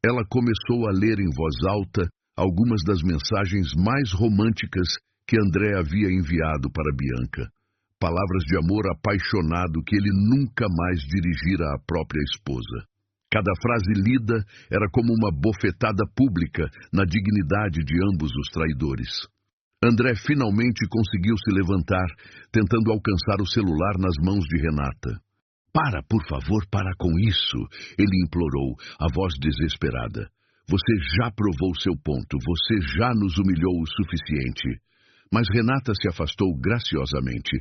Ela começou a ler em voz alta algumas das mensagens mais românticas que André havia enviado para Bianca. Palavras de amor apaixonado que ele nunca mais dirigira à própria esposa. Cada frase lida era como uma bofetada pública na dignidade de ambos os traidores. André finalmente conseguiu se levantar, tentando alcançar o celular nas mãos de Renata. Para, por favor, para com isso, ele implorou, a voz desesperada. Você já provou seu ponto, você já nos humilhou o suficiente. Mas Renata se afastou graciosamente,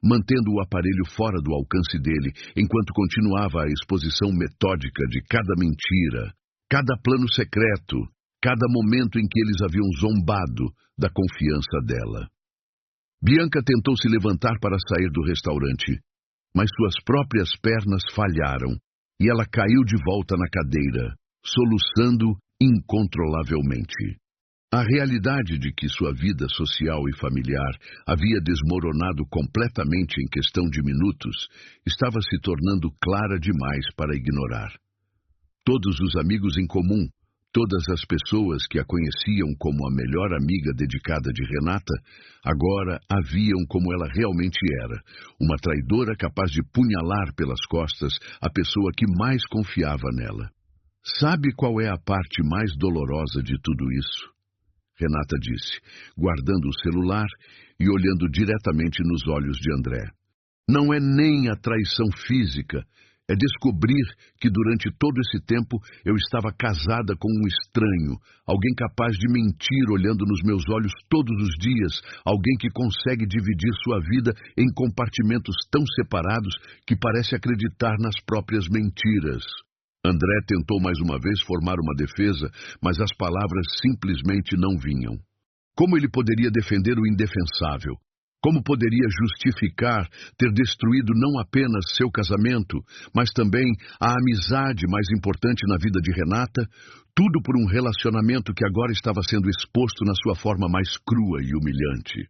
mantendo o aparelho fora do alcance dele, enquanto continuava a exposição metódica de cada mentira, cada plano secreto, cada momento em que eles haviam zombado da confiança dela. Bianca tentou se levantar para sair do restaurante, mas suas próprias pernas falharam e ela caiu de volta na cadeira, soluçando incontrolavelmente. A realidade de que sua vida social e familiar havia desmoronado completamente em questão de minutos estava se tornando clara demais para ignorar. Todos os amigos em comum, todas as pessoas que a conheciam como a melhor amiga dedicada de Renata, agora a viam como ela realmente era, uma traidora capaz de punhalar pelas costas a pessoa que mais confiava nela. Sabe qual é a parte mais dolorosa de tudo isso? Renata disse, guardando o celular e olhando diretamente nos olhos de André. Não é nem a traição física, é descobrir que durante todo esse tempo eu estava casada com um estranho, alguém capaz de mentir olhando nos meus olhos todos os dias, alguém que consegue dividir sua vida em compartimentos tão separados que parece acreditar nas próprias mentiras. André tentou mais uma vez formar uma defesa, mas as palavras simplesmente não vinham. Como ele poderia defender o indefensável? Como poderia justificar ter destruído não apenas seu casamento, mas também a amizade mais importante na vida de Renata, tudo por um relacionamento que agora estava sendo exposto na sua forma mais crua e humilhante?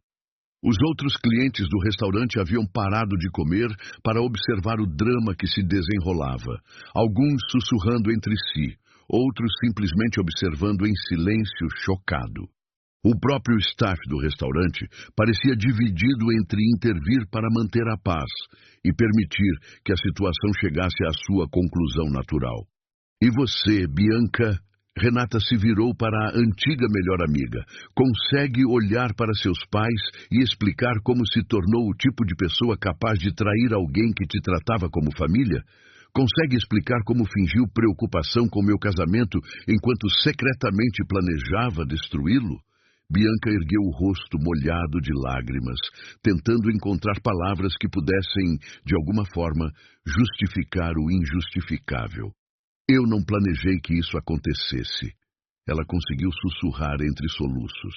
Os outros clientes do restaurante haviam parado de comer para observar o drama que se desenrolava, alguns sussurrando entre si, outros simplesmente observando em silêncio chocado. O próprio staff do restaurante parecia dividido entre intervir para manter a paz e permitir que a situação chegasse à sua conclusão natural. E você, Bianca? Renata se virou para a antiga melhor amiga. Consegue olhar para seus pais e explicar como se tornou o tipo de pessoa capaz de trair alguém que te tratava como família? Consegue explicar como fingiu preocupação com meu casamento enquanto secretamente planejava destruí-lo? Bianca ergueu o rosto molhado de lágrimas, tentando encontrar palavras que pudessem, de alguma forma, justificar o injustificável. Eu não planejei que isso acontecesse. Ela conseguiu sussurrar entre soluços.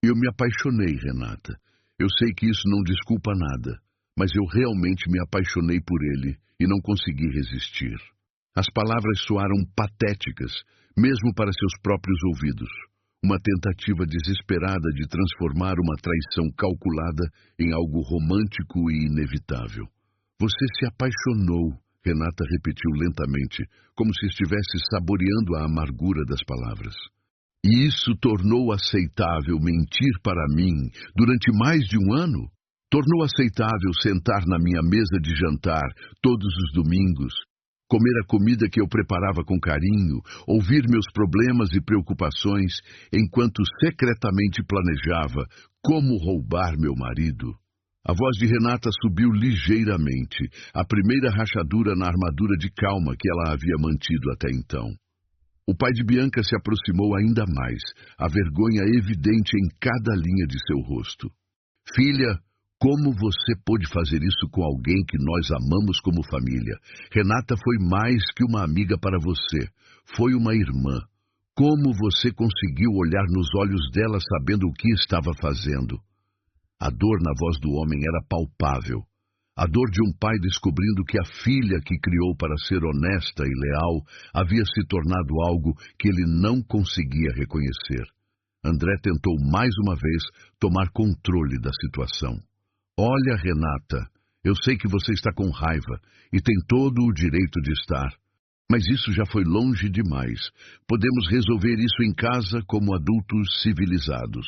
Eu me apaixonei, Renata. Eu sei que isso não desculpa nada, mas eu realmente me apaixonei por ele e não consegui resistir. As palavras soaram patéticas, mesmo para seus próprios ouvidos. Uma tentativa desesperada de transformar uma traição calculada em algo romântico e inevitável. Você se apaixonou, Renata repetiu lentamente, como se estivesse saboreando a amargura das palavras. E isso tornou aceitável mentir para mim durante mais de um ano? Tornou aceitável sentar na minha mesa de jantar todos os domingos, comer a comida que eu preparava com carinho, ouvir meus problemas e preocupações, enquanto secretamente planejava como roubar meu marido? A voz de Renata subiu ligeiramente, a primeira rachadura na armadura de calma que ela havia mantido até então. O pai de Bianca se aproximou ainda mais, a vergonha evidente em cada linha de seu rosto. Filha, como você pôde fazer isso com alguém que nós amamos como família? Renata foi mais que uma amiga para você, foi uma irmã. Como você conseguiu olhar nos olhos dela sabendo o que estava fazendo? A dor na voz do homem era palpável. A dor de um pai descobrindo que a filha que criou para ser honesta e leal havia se tornado algo que ele não conseguia reconhecer. André tentou mais uma vez tomar controle da situação. Olha, Renata, eu sei que você está com raiva e tem todo o direito de estar. Mas isso já foi longe demais. Podemos resolver isso em casa como adultos civilizados.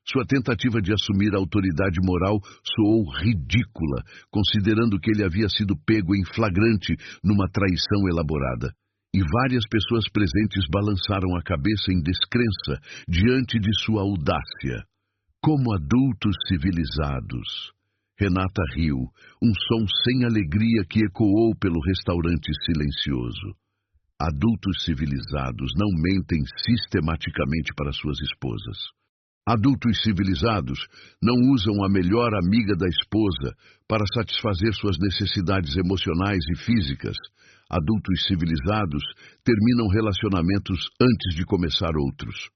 Sua tentativa de assumir a autoridade moral soou ridícula, considerando que ele havia sido pego em flagrante numa traição elaborada. E várias pessoas presentes balançaram a cabeça em descrença diante de sua audácia. Como adultos civilizados. Renata riu, um som sem alegria que ecoou pelo restaurante silencioso. Adultos civilizados não mentem sistematicamente para suas esposas. Adultos civilizados não usam a melhor amiga da esposa para satisfazer suas necessidades emocionais e físicas. Adultos civilizados terminam relacionamentos antes de começar outros.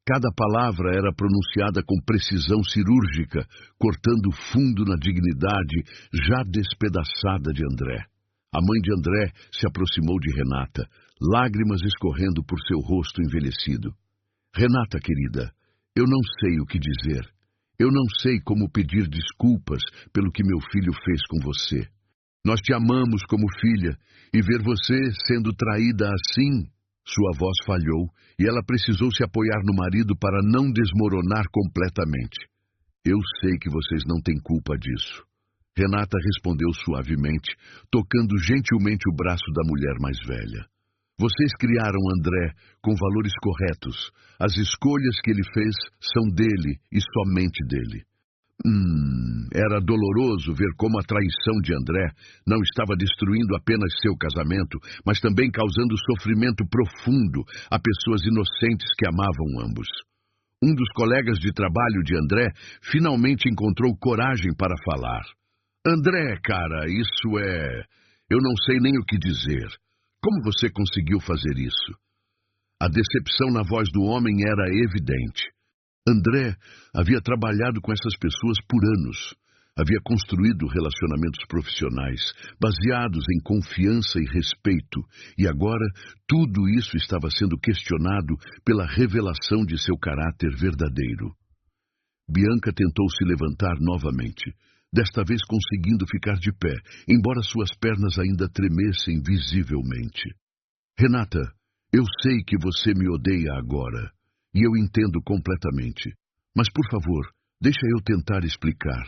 Cada palavra era pronunciada com precisão cirúrgica, cortando fundo na dignidade já despedaçada de André. A mãe de André se aproximou de Renata, lágrimas escorrendo por seu rosto envelhecido. Renata, querida, eu não sei o que dizer. Eu não sei como pedir desculpas pelo que meu filho fez com você. Nós te amamos como filha, e ver você sendo traída assim... Sua voz falhou, e ela precisou se apoiar no marido para não desmoronar completamente. Eu sei que vocês não têm culpa disso. Renata respondeu suavemente, tocando gentilmente o braço da mulher mais velha. Vocês criaram André com valores corretos. As escolhas que ele fez são dele e somente dele. Era doloroso ver como a traição de André não estava destruindo apenas seu casamento, mas também causando sofrimento profundo a pessoas inocentes que amavam ambos. Um dos colegas de trabalho de André finalmente encontrou coragem para falar. André, cara, isso é... Eu não sei nem o que dizer. Como você conseguiu fazer isso? A decepção na voz do homem era evidente. André havia trabalhado com essas pessoas por anos. Havia construído relacionamentos profissionais, baseados em confiança e respeito, e agora tudo isso estava sendo questionado pela revelação de seu caráter verdadeiro. Bianca tentou se levantar novamente, desta vez conseguindo ficar de pé, embora suas pernas ainda tremessem visivelmente. Renata, eu sei que você me odeia agora. E eu entendo completamente. Mas, por favor, deixa eu tentar explicar.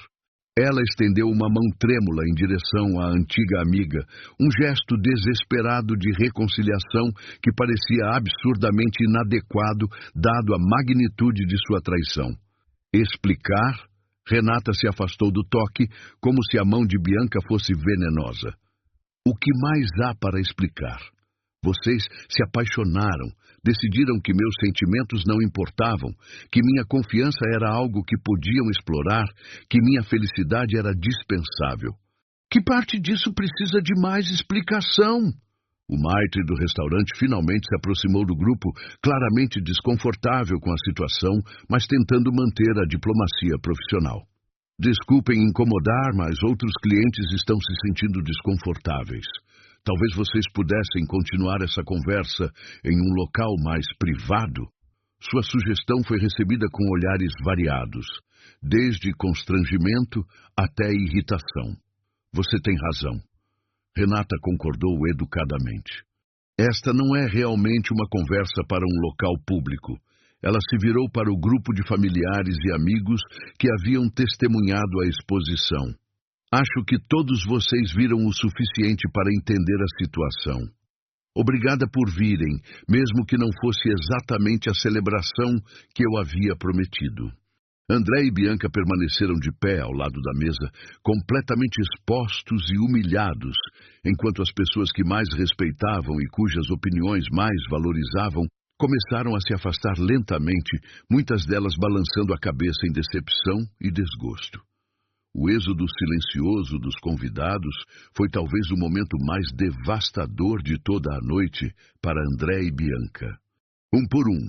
Ela estendeu uma mão trêmula em direção à antiga amiga, um gesto desesperado de reconciliação que parecia absurdamente inadequado, dado a magnitude de sua traição. Explicar? Renata se afastou do toque, como se a mão de Bianca fosse venenosa. O que mais há para explicar? Vocês se apaixonaram, decidiram que meus sentimentos não importavam, que minha confiança era algo que podiam explorar, que minha felicidade era dispensável. Que parte disso precisa de mais explicação? O maitre do restaurante finalmente se aproximou do grupo, claramente desconfortável com a situação, mas tentando manter a diplomacia profissional. Desculpem incomodar, mas outros clientes estão se sentindo desconfortáveis. Talvez vocês pudessem continuar essa conversa em um local mais privado. Sua sugestão foi recebida com olhares variados, desde constrangimento até irritação. Você tem razão. Renata concordou educadamente. Esta não é realmente uma conversa para um local público. Ela se virou para o grupo de familiares e amigos que haviam testemunhado a exposição. Acho que todos vocês viram o suficiente para entender a situação. Obrigada por virem, mesmo que não fosse exatamente a celebração que eu havia prometido. André e Bianca permaneceram de pé ao lado da mesa, completamente expostos e humilhados, enquanto as pessoas que mais respeitavam e cujas opiniões mais valorizavam começaram a se afastar lentamente, muitas delas balançando a cabeça em decepção e desgosto. O êxodo silencioso dos convidados foi talvez o momento mais devastador de toda a noite para André e Bianca. Um por um,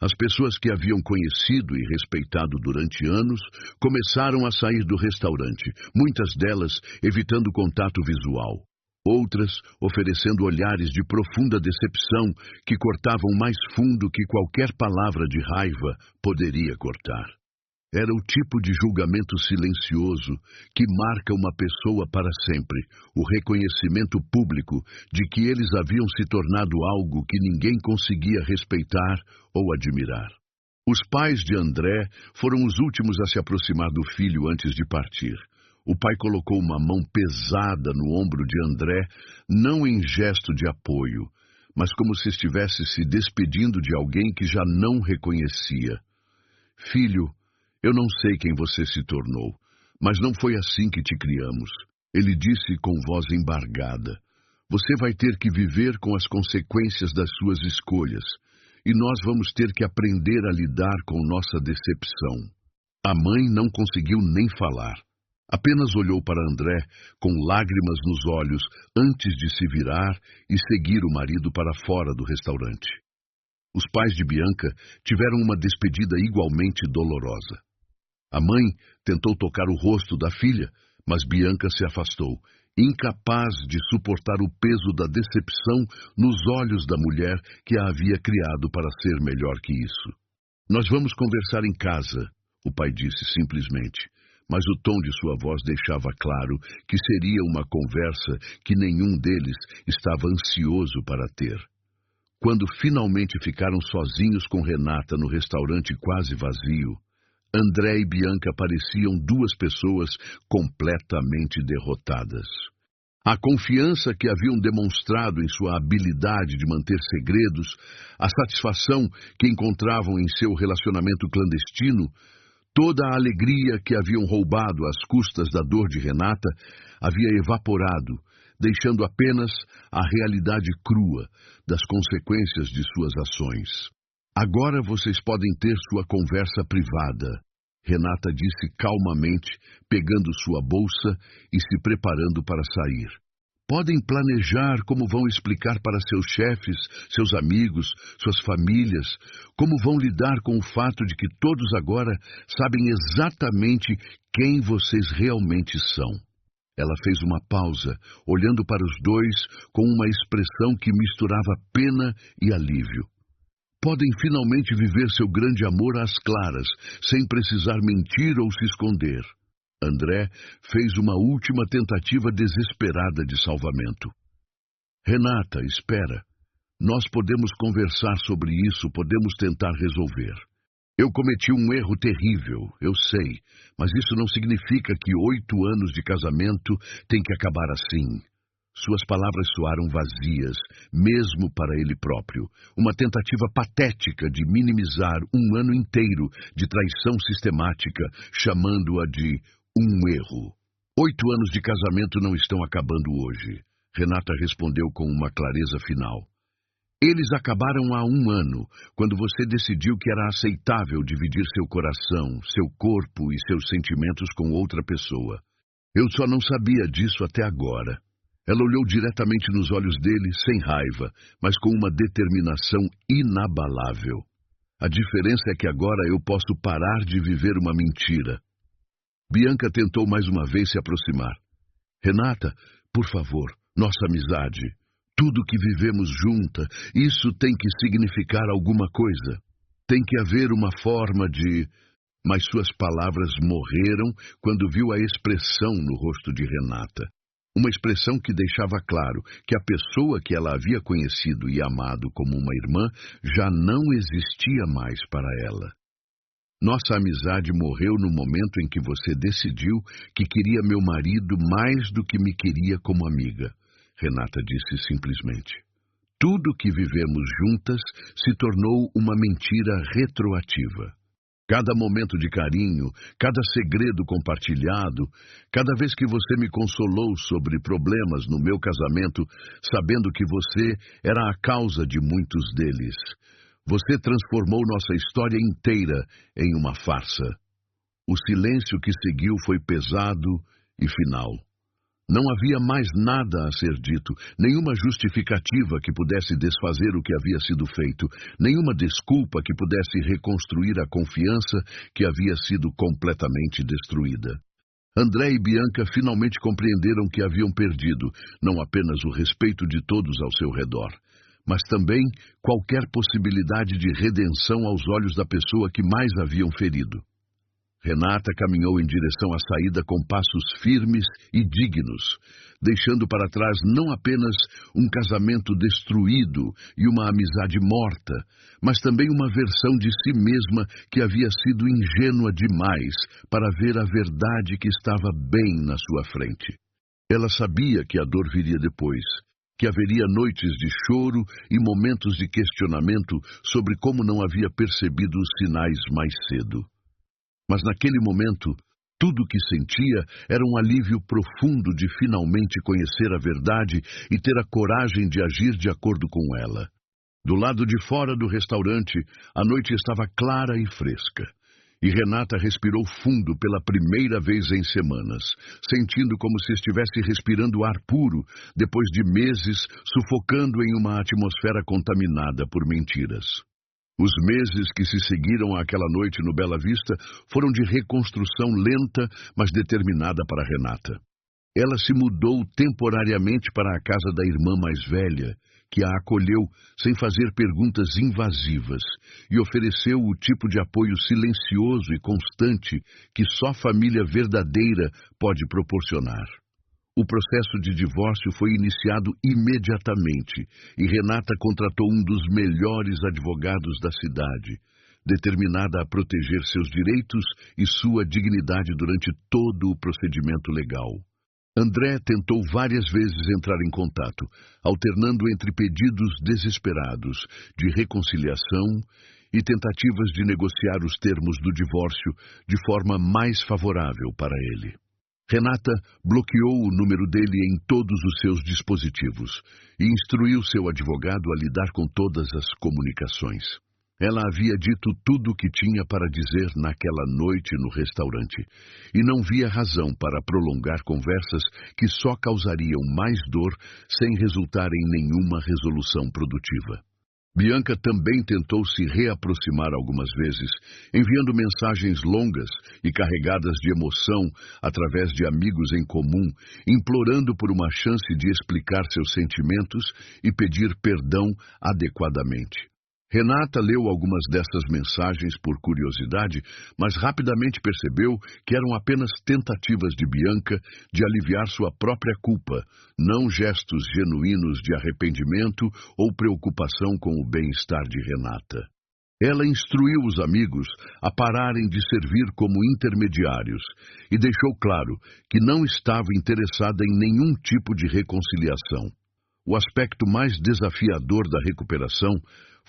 As pessoas que haviam conhecido e respeitado durante anos começaram a sair do restaurante, muitas delas evitando contato visual. Outras oferecendo olhares de profunda decepção que cortavam mais fundo que qualquer palavra de raiva poderia cortar. Era o tipo de julgamento silencioso que marca uma pessoa para sempre, o reconhecimento público de que eles haviam se tornado algo que ninguém conseguia respeitar ou admirar. Os pais de André foram os últimos a se aproximar do filho antes de partir. O pai colocou uma mão pesada no ombro de André, não em gesto de apoio, mas como se estivesse se despedindo de alguém que já não reconhecia. Filho, eu não sei quem você se tornou, mas não foi assim que te criamos. Ele disse com voz embargada. Você vai ter que viver com as consequências das suas escolhas, e nós vamos ter que aprender a lidar com nossa decepção. A mãe não conseguiu nem falar. Apenas olhou para André com lágrimas nos olhos antes de se virar e seguir o marido para fora do restaurante. Os pais de Bianca tiveram uma despedida igualmente dolorosa. A mãe tentou tocar o rosto da filha, mas Bianca se afastou, incapaz de suportar o peso da decepção nos olhos da mulher que a havia criado para ser melhor que isso. Nós vamos conversar em casa, o pai disse simplesmente, mas o tom de sua voz deixava claro que seria uma conversa que nenhum deles estava ansioso para ter. Quando finalmente ficaram sozinhos com Renata no restaurante quase vazio, André e Bianca pareciam duas pessoas completamente derrotadas. A confiança que haviam demonstrado em sua habilidade de manter segredos, a satisfação que encontravam em seu relacionamento clandestino, toda a alegria que haviam roubado às custas da dor de Renata, havia evaporado, deixando apenas a realidade crua das consequências de suas ações. Agora vocês podem ter sua conversa privada, Renata disse calmamente, pegando sua bolsa e se preparando para sair. Podem planejar como vão explicar para seus chefes, seus amigos, suas famílias, como vão lidar com o fato de que todos agora sabem exatamente quem vocês realmente são. Ela fez uma pausa, olhando para os dois com uma expressão que misturava pena e alívio. Podem finalmente viver seu grande amor às claras, sem precisar mentir ou se esconder. André fez uma última tentativa desesperada de salvamento. Renata, espera. Nós podemos conversar sobre isso, podemos tentar resolver. Eu cometi um erro terrível, eu sei, mas isso não significa que 8 anos de casamento têm que acabar assim. Suas palavras soaram vazias, mesmo para ele próprio. Uma tentativa patética de minimizar um ano inteiro de traição sistemática, chamando-a de um erro. 8 anos de casamento não estão acabando hoje, Renata respondeu com uma clareza final. Eles acabaram há 1 ano, quando você decidiu que era aceitável dividir seu coração, seu corpo e seus sentimentos com outra pessoa. Eu só não sabia disso até agora. Ela olhou diretamente nos olhos dele, sem raiva, mas com uma determinação inabalável. A diferença é que agora eu posso parar de viver uma mentira. Bianca tentou mais uma vez se aproximar. Renata, por favor, nossa amizade. Tudo que vivemos junta, isso tem que significar alguma coisa. Tem que haver uma forma de... Mas suas palavras morreram quando viu a expressão no rosto de Renata. Uma expressão que deixava claro que a pessoa que ela havia conhecido e amado como uma irmã já não existia mais para ela. Nossa amizade morreu no momento em que você decidiu que queria meu marido mais do que me queria como amiga, Renata disse simplesmente. Tudo que vivemos juntas se tornou uma mentira retroativa. Cada momento de carinho, cada segredo compartilhado, cada vez que você me consolou sobre problemas no meu casamento, sabendo que você era a causa de muitos deles. Você transformou nossa história inteira em uma farsa. O silêncio que seguiu foi pesado e final. Não havia mais nada a ser dito, nenhuma justificativa que pudesse desfazer o que havia sido feito, nenhuma desculpa que pudesse reconstruir a confiança que havia sido completamente destruída. André e Bianca finalmente compreenderam que haviam perdido não apenas o respeito de todos ao seu redor, mas também qualquer possibilidade de redenção aos olhos da pessoa que mais haviam ferido. Renata caminhou em direção à saída com passos firmes e dignos, deixando para trás não apenas um casamento destruído e uma amizade morta, mas também uma versão de si mesma que havia sido ingênua demais para ver a verdade que estava bem na sua frente. Ela sabia que a dor viria depois, que haveria noites de choro e momentos de questionamento sobre como não havia percebido os sinais mais cedo. Mas naquele momento, tudo o que sentia era um alívio profundo de finalmente conhecer a verdade e ter a coragem de agir de acordo com ela. Do lado de fora do restaurante, a noite estava clara e fresca, e Renata respirou fundo pela primeira vez em semanas, sentindo como se estivesse respirando ar puro depois de meses sufocando em uma atmosfera contaminada por mentiras. Os meses que se seguiram àquela noite no Bela Vista foram de reconstrução lenta, mas determinada para Renata. Ela se mudou temporariamente para a casa da irmã mais velha, que a acolheu sem fazer perguntas invasivas e ofereceu o tipo de apoio silencioso e constante que só família verdadeira pode proporcionar. O processo de divórcio foi iniciado imediatamente e Renata contratou um dos melhores advogados da cidade, determinada a proteger seus direitos e sua dignidade durante todo o procedimento legal. André tentou várias vezes entrar em contato, alternando entre pedidos desesperados de reconciliação e tentativas de negociar os termos do divórcio de forma mais favorável para ele. Renata bloqueou o número dele em todos os seus dispositivos e instruiu seu advogado a lidar com todas as comunicações. Ela havia dito tudo o que tinha para dizer naquela noite no restaurante e não via razão para prolongar conversas que só causariam mais dor sem resultar em nenhuma resolução produtiva. Bianca também tentou se reaproximar algumas vezes, enviando mensagens longas e carregadas de emoção através de amigos em comum, implorando por uma chance de explicar seus sentimentos e pedir perdão adequadamente. Renata leu algumas dessas mensagens por curiosidade, mas rapidamente percebeu que eram apenas tentativas de Bianca de aliviar sua própria culpa, não gestos genuínos de arrependimento ou preocupação com o bem-estar de Renata. Ela instruiu os amigos a pararem de servir como intermediários e deixou claro que não estava interessada em nenhum tipo de reconciliação. O aspecto mais desafiador da recuperação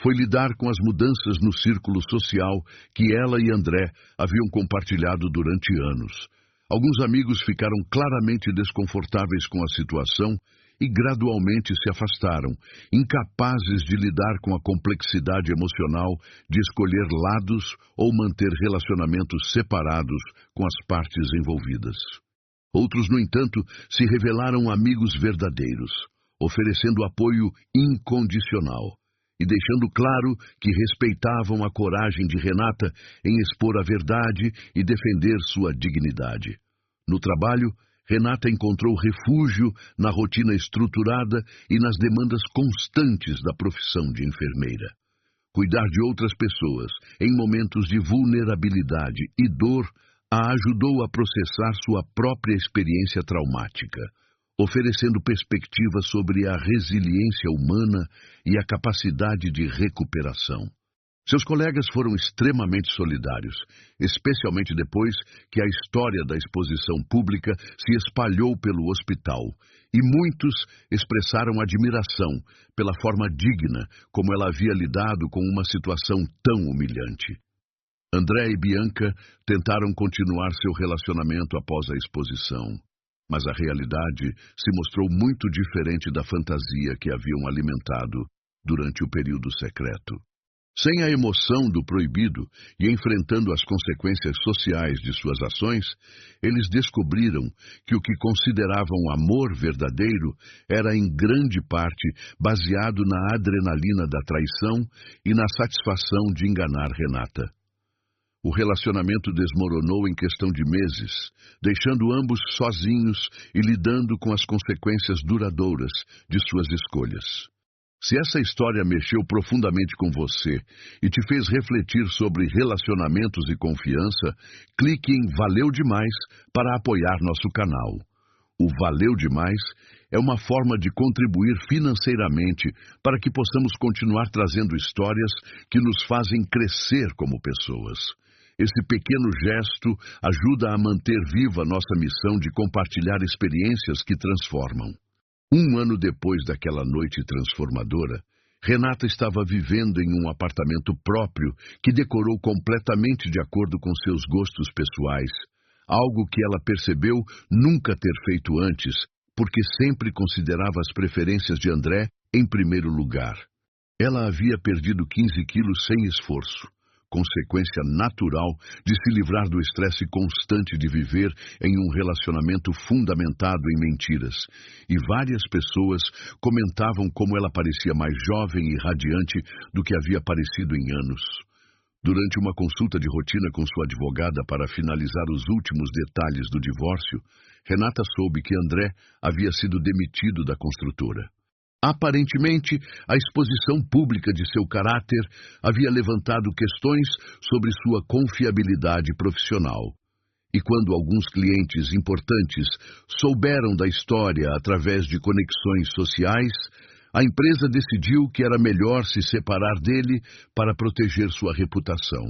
foi lidar com as mudanças no círculo social que ela e André haviam compartilhado durante anos. Alguns amigos ficaram claramente desconfortáveis com a situação e gradualmente se afastaram, incapazes de lidar com a complexidade emocional de escolher lados ou manter relacionamentos separados com as partes envolvidas. Outros, no entanto, se revelaram amigos verdadeiros, oferecendo apoio incondicional e deixando claro que respeitavam a coragem de Renata em expor a verdade e defender sua dignidade. No trabalho, Renata encontrou refúgio na rotina estruturada e nas demandas constantes da profissão de enfermeira. Cuidar de outras pessoas em momentos de vulnerabilidade e dor a ajudou a processar sua própria experiência traumática, oferecendo perspectivas sobre a resiliência humana e a capacidade de recuperação. Seus colegas foram extremamente solidários, especialmente depois que a história da exposição pública se espalhou pelo hospital, e muitos expressaram admiração pela forma digna como ela havia lidado com uma situação tão humilhante. André e Bianca tentaram continuar seu relacionamento após a exposição, mas a realidade se mostrou muito diferente da fantasia que haviam alimentado durante o período secreto. Sem a emoção do proibido e enfrentando as consequências sociais de suas ações, eles descobriram que o que consideravam amor verdadeiro era em grande parte baseado na adrenalina da traição e na satisfação de enganar Renata. O relacionamento desmoronou em questão de meses, deixando ambos sozinhos e lidando com as consequências duradouras de suas escolhas. Se essa história mexeu profundamente com você e te fez refletir sobre relacionamentos e confiança, clique em Valeu Demais para apoiar nosso canal. O Valeu Demais é uma forma de contribuir financeiramente para que possamos continuar trazendo histórias que nos fazem crescer como pessoas. Esse pequeno gesto ajuda a manter viva nossa missão de compartilhar experiências que transformam. 1 ano depois daquela noite transformadora, Renata estava vivendo em um apartamento próprio que decorou completamente de acordo com seus gostos pessoais, algo que ela percebeu nunca ter feito antes, porque sempre considerava as preferências de André em primeiro lugar. Ela havia perdido 15 quilos sem esforço, consequência natural de se livrar do estresse constante de viver em um relacionamento fundamentado em mentiras, e várias pessoas comentavam como ela parecia mais jovem e radiante do que havia parecido em anos. Durante uma consulta de rotina com sua advogada para finalizar os últimos detalhes do divórcio, Renata soube que André havia sido demitido da construtora. Aparentemente, a exposição pública de seu caráter havia levantado questões sobre sua confiabilidade profissional. E quando alguns clientes importantes souberam da história através de conexões sociais, a empresa decidiu que era melhor se separar dele para proteger sua reputação.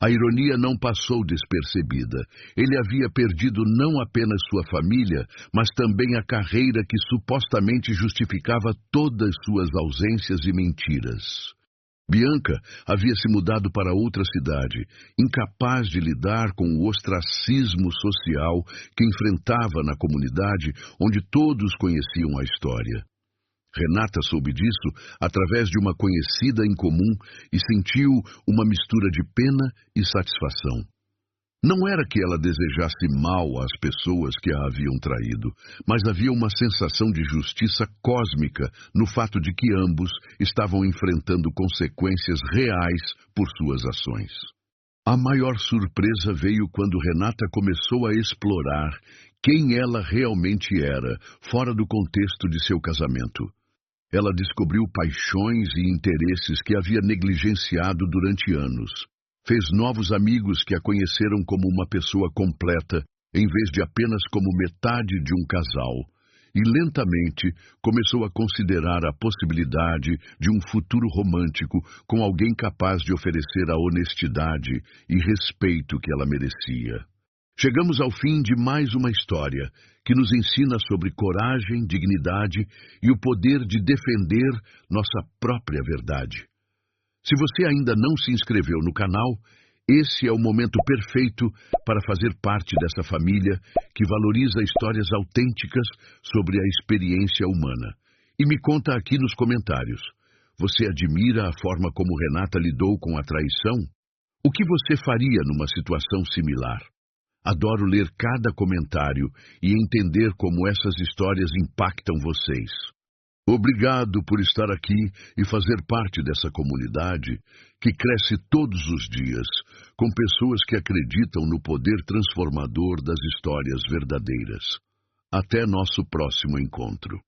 A ironia não passou despercebida. Ele havia perdido não apenas sua família, mas também a carreira que supostamente justificava todas suas ausências e mentiras. Bianca havia se mudado para outra cidade, incapaz de lidar com o ostracismo social que enfrentava na comunidade onde todos conheciam a história. Renata soube disso através de uma conhecida em comum e sentiu uma mistura de pena e satisfação. Não era que ela desejasse mal às pessoas que a haviam traído, mas havia uma sensação de justiça cósmica no fato de que ambos estavam enfrentando consequências reais por suas ações. A maior surpresa veio quando Renata começou a explorar quem ela realmente era, fora do contexto de seu casamento. Ela descobriu paixões e interesses que havia negligenciado durante anos. Fez novos amigos que a conheceram como uma pessoa completa, em vez de apenas como metade de um casal. E lentamente começou a considerar a possibilidade de um futuro romântico com alguém capaz de oferecer a honestidade e respeito que ela merecia. Chegamos ao fim de mais uma história que nos ensina sobre coragem, dignidade e o poder de defender nossa própria verdade. Se você ainda não se inscreveu no canal, esse é o momento perfeito para fazer parte dessa família que valoriza histórias autênticas sobre a experiência humana. E me conta aqui nos comentários, você admira a forma como Renata lidou com a traição? O que você faria numa situação similar? Adoro ler cada comentário e entender como essas histórias impactam vocês. Obrigado por estar aqui e fazer parte dessa comunidade que cresce todos os dias, com pessoas que acreditam no poder transformador das histórias verdadeiras. Até nosso próximo encontro.